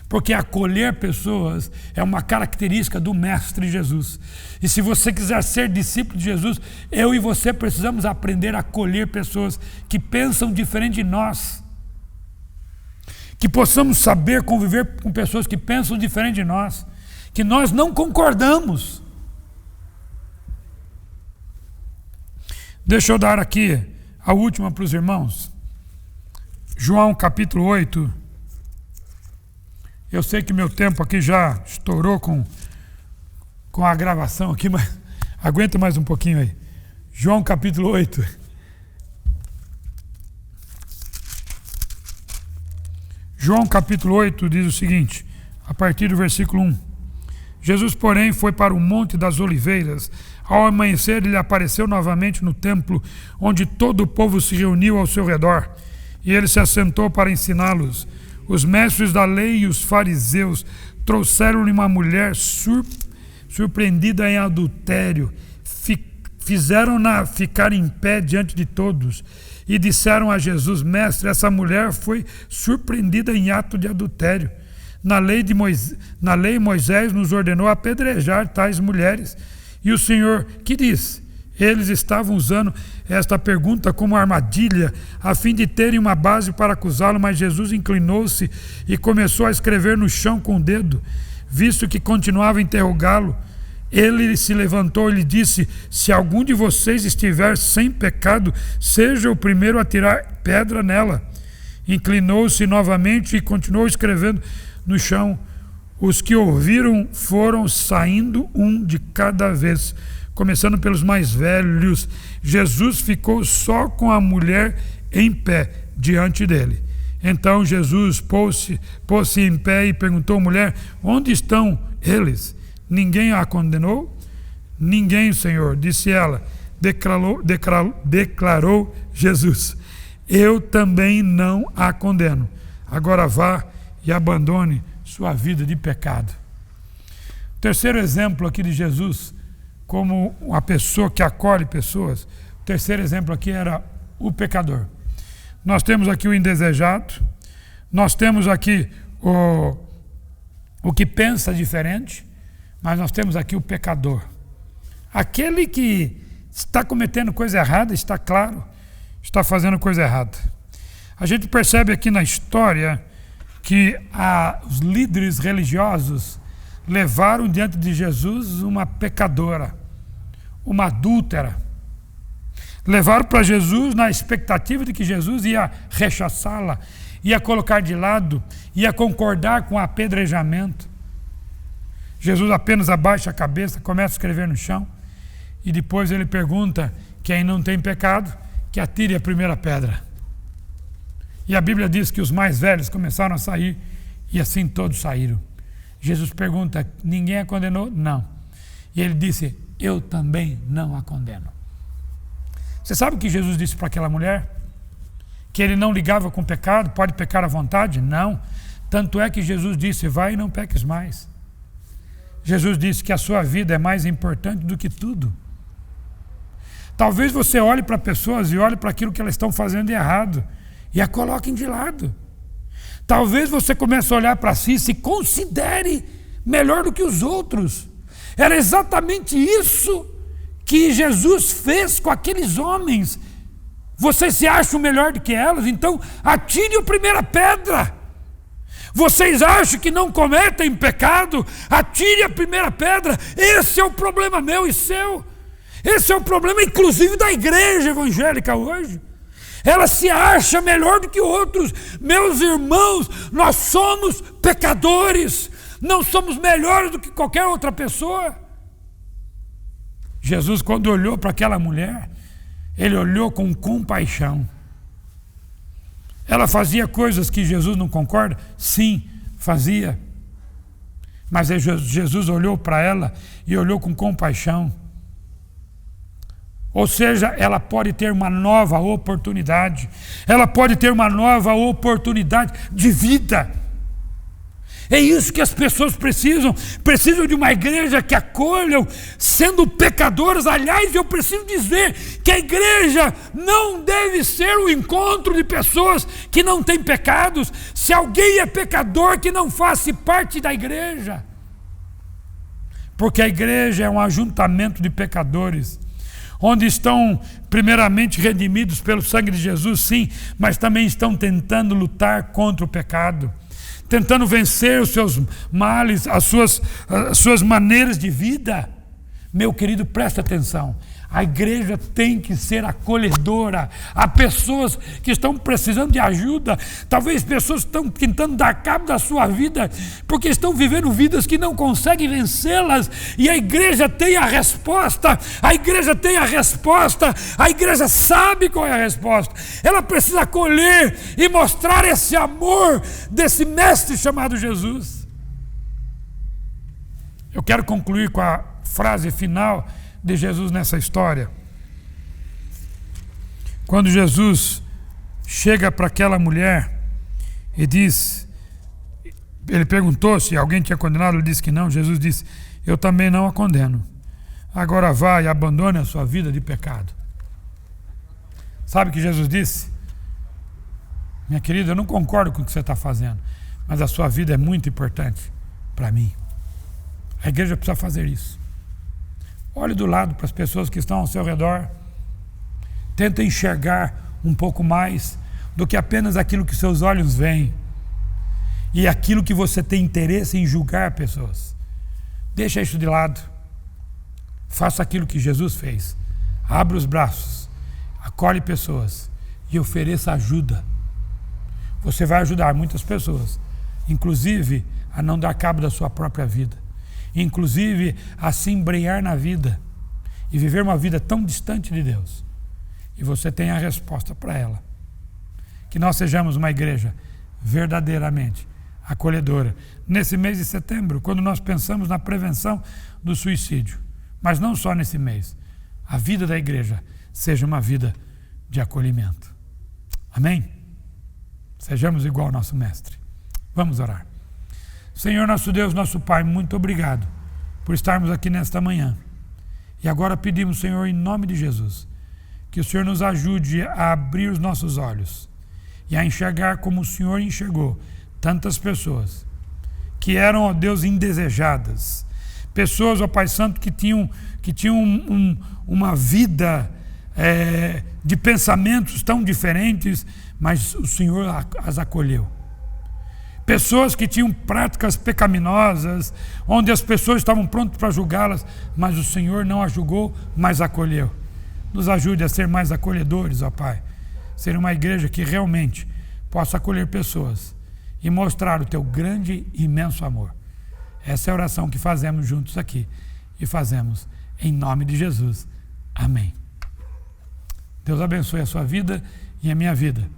Porque acolher pessoas é uma característica do Mestre Jesus. E se você quiser ser discípulo de Jesus, eu e você precisamos aprender a acolher pessoas que pensam diferente de nós. Que possamos saber conviver com pessoas que pensam diferente de nós, que nós não concordamos. Deixa eu dar aqui a última para os irmãos. João capítulo 8. Eu sei que meu tempo aqui já estourou com a gravação aqui, mas aguenta mais um pouquinho aí. João capítulo 8. João capítulo 8 diz o seguinte, a partir do versículo 1. Jesus, porém, foi para o Monte das Oliveiras. Ao amanhecer, ele apareceu novamente no templo, onde todo o povo se reuniu ao seu redor. E ele se assentou para ensiná-los. Os mestres da lei e os fariseus trouxeram-lhe uma mulher surpreendida em adultério. Fizeram-na ficar em pé diante de todos. E disseram a Jesus, mestre, essa mulher foi surpreendida em ato de adultério. Na lei Moisés nos ordenou apedrejar tais mulheres. E o Senhor, que diz? Eles estavam usando esta pergunta como armadilha, a fim de terem uma base para acusá-lo, mas Jesus inclinou-se e começou a escrever no chão com o dedo. Visto que continuava a interrogá-lo, ele se levantou e lhe disse, se algum de vocês estiver sem pecado, seja o primeiro a tirar pedra nela. Inclinou-se novamente e continuou escrevendo no chão. Os que ouviram foram saindo um de cada vez, começando pelos mais velhos. Jesus ficou só com a mulher em pé diante dele. Então Jesus pôs-se em pé e perguntou à mulher, onde estão eles? Ninguém a condenou? Ninguém, Senhor, disse ela. Declarou Jesus: eu também não a condeno. Agora vá e abandone sua vida de pecado. O terceiro exemplo aqui de Jesus, como uma pessoa que acolhe pessoas, o terceiro exemplo aqui era o pecador. Nós temos aqui o indesejado, nós temos aqui o que pensa diferente, mas nós temos aqui o pecador. Aquele que está cometendo coisa errada, está claro, está fazendo coisa errada. A gente percebe aqui na história que os líderes religiosos levaram diante de Jesus uma pecadora, uma adúltera. Levaram para Jesus na expectativa de que Jesus ia rechaçá-la, ia colocar de lado, ia concordar com o apedrejamento. Jesus apenas abaixa a cabeça, começa a escrever no chão, e depois ele pergunta: quem não tem pecado, que atire a primeira pedra. E a Bíblia diz que os mais velhos começaram a sair, e assim todos saíram. Jesus pergunta: ninguém a condenou? Não. E ele disse: eu também não a condeno. Você sabe o que Jesus disse para aquela mulher? Que ele não ligava com o pecado, pode pecar à vontade? Não. Tanto é que Jesus disse: vai e não peques mais. Jesus disse que a sua vida é mais importante do que tudo. Talvez você olhe para pessoas e olhe para aquilo que elas estão fazendo de errado e a coloquem de lado. Talvez você comece a olhar para si e se considere melhor do que os outros. Era exatamente isso que Jesus fez com aqueles homens. Vocês se acham melhor do que elas? Então atire a primeira pedra. Vocês acham que não cometem pecado? Atire a primeira pedra. Esse é o problema meu e seu. Esse é o problema, inclusive, da igreja evangélica hoje. Ela se acha melhor do que outros. Meus irmãos, nós somos pecadores. Não somos melhores do que qualquer outra pessoa. Jesus, quando olhou para aquela mulher, ele olhou com compaixão. Ela fazia coisas que Jesus não concorda? Sim, fazia. Mas Jesus olhou para ela e olhou com compaixão. Ou seja, ela pode ter uma nova oportunidade. Ela pode ter uma nova oportunidade de vida. É isso que as pessoas precisam. Precisam de uma igreja que acolham, sendo pecadores. Aliás, eu preciso dizer que a igreja não deve ser um encontro de pessoas que não têm pecados. Se alguém é pecador, que não faça parte da igreja. Porque a igreja é um ajuntamento de pecadores, onde estão primeiramente redimidos pelo sangue de Jesus, sim, mas também estão tentando lutar contra o pecado, tentando vencer os seus males, as suas maneiras de vida. Meu querido, presta atenção. A igreja tem que ser acolhedora. Há pessoas que estão precisando de ajuda. Talvez pessoas estão tentando dar cabo da sua vida porque estão vivendo vidas que não conseguem vencê-las. E a igreja tem a resposta. A igreja tem a resposta. A igreja sabe qual é a resposta. Ela precisa acolher e mostrar esse amor desse mestre chamado Jesus. Eu quero concluir com a frase final de Jesus nessa história. Quando Jesus chega para aquela mulher e diz, ele perguntou se alguém tinha condenado, ele disse que não. Jesus disse: eu também não a condeno. Agora vá e abandone a sua vida de pecado. Sabe o que Jesus disse? Minha querida, eu não concordo com o que você está fazendo, mas a sua vida é muito importante para mim. A igreja precisa fazer isso. Olhe do lado para as pessoas que estão ao seu redor. Tenta enxergar um pouco mais do que apenas aquilo que seus olhos veem e aquilo que você tem interesse em julgar pessoas. Deixa isso de lado. Faça aquilo que Jesus fez. Abra os braços, acolhe pessoas e ofereça ajuda. Você vai ajudar muitas pessoas, inclusive a não dar cabo da sua própria vida, inclusive a se embrenhar na vida e viver uma vida tão distante de Deus. E você tem a resposta para ela. Que nós sejamos uma igreja verdadeiramente acolhedora. Nesse mês de setembro, quando nós pensamos na prevenção do suicídio, mas não só nesse mês, a vida da igreja seja uma vida de acolhimento. Amém? Sejamos igual ao nosso Mestre. Vamos orar. Senhor, nosso Deus, nosso Pai, muito obrigado por estarmos aqui nesta manhã. E agora pedimos, Senhor, em nome de Jesus, que o Senhor nos ajude a abrir os nossos olhos e a enxergar como o Senhor enxergou tantas pessoas que eram, ó Deus, indesejadas. Pessoas, ó Pai Santo, que tinham uma vida de pensamentos tão diferentes, mas o Senhor as acolheu. Pessoas que tinham práticas pecaminosas, onde as pessoas estavam prontas para julgá-las, mas o Senhor não as julgou, mas acolheu. Nos ajude a ser mais acolhedores, ó Pai. Ser uma igreja que realmente possa acolher pessoas e mostrar o Teu grande e imenso amor. Essa é a oração que fazemos juntos aqui e fazemos em nome de Jesus. Amém. Deus abençoe a sua vida e a minha vida.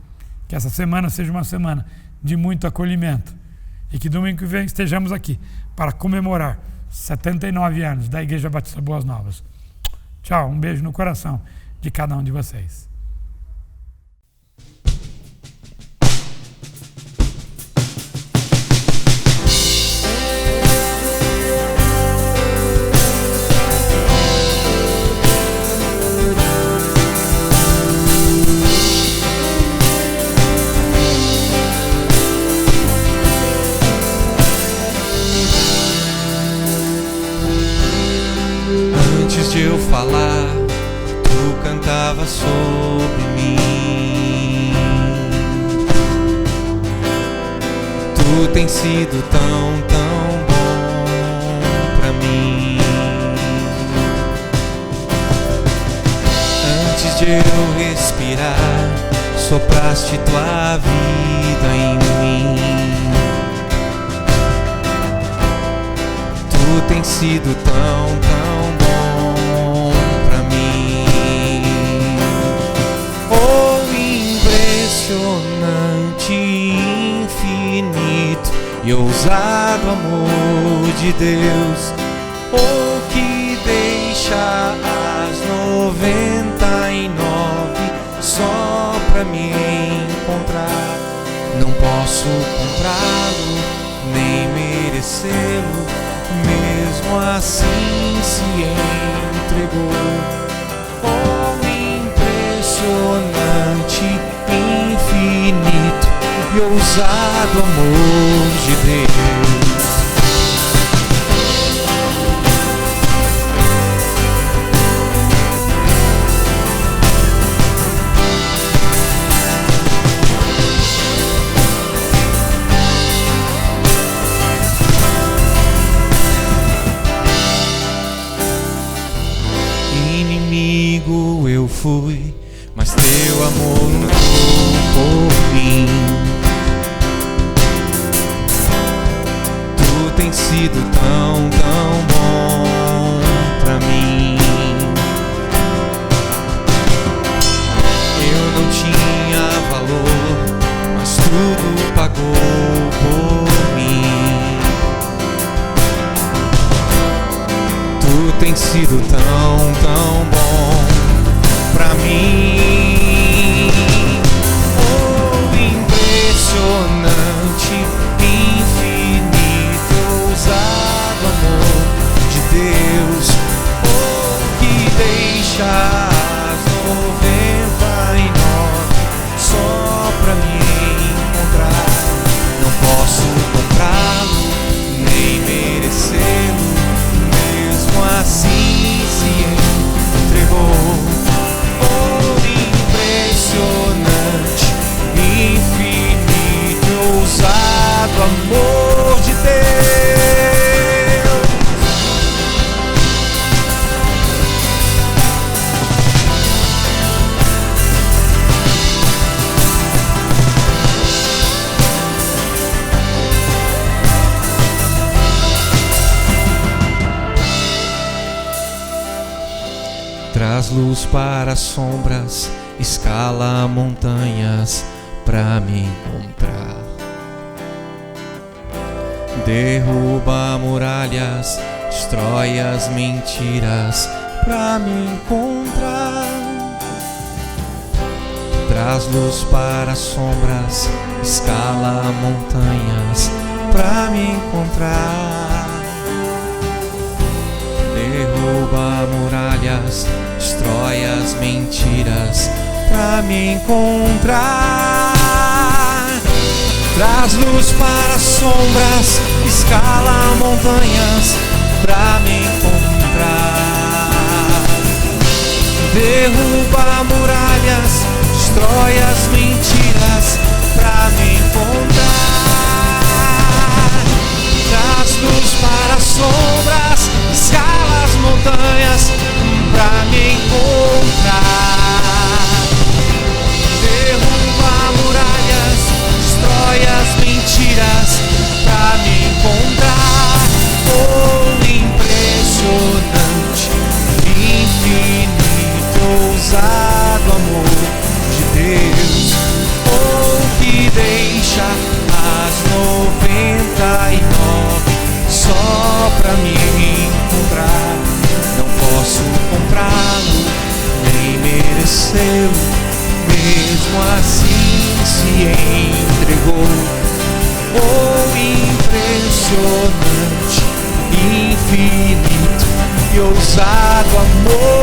Que essa semana seja uma semana de muito acolhimento e que domingo que vem estejamos aqui para comemorar 79 anos da Igreja Batista Boas Novas. Tchau, um beijo no coração de cada um de vocês. Eu falar, tu cantava sobre mim. Tu tens sido tão, tão bom pra mim. Antes de eu respirar, sopraste tua vida em mim. Tu tens sido tão, tão bom. Impressionante, infinito e ousado amor de Deus, o que deixa as 99 só pra me encontrar. Não posso comprá-lo, nem merecê-lo, mesmo assim se entregou. Impressionante, infinito e ousado amor de Deus. Inimigo eu fui, mas teu amor lutou por mim. Tu tens sido tão, tão bom pra mim. Eu não tinha valor, mas tudo pagou por mim. Tu tens sido tão, tão bom pra mim. Oh, impressionante, infinito, ousado amor de Deus, oh, que deixa as 99 só pra me encontrar. Não posso comprá-lo, nem merecê-lo, mesmo assim se entregou. Impressionante, infinito, ousado amor de Deus. Traz luz para as sombras, escala montanhas pra me encontrar. Derruba muralhas, destrói as mentiras pra me encontrar. Traz luz para as sombras, escala montanhas pra me encontrar. Derruba muralhas, destrói as mentiras pra me encontrar. Traz luz para as sombras, escala montanhas pra me encontrar. Derruba muralhas, destrói as mentiras pra me encontrar. Traz luz para as sombras, escala as montanhas pra me encontrar. Derruba muralhas, destrói as mentiras pra me encontrar. Oh, impressionante, infinito, ousado amor de Deus. Oh, que deixa as 99 só pra me encontrar. Não posso comprá-lo, nem merecê-lo, mesmo assim se entregou. Oh, impressionante, infinito e ousado amor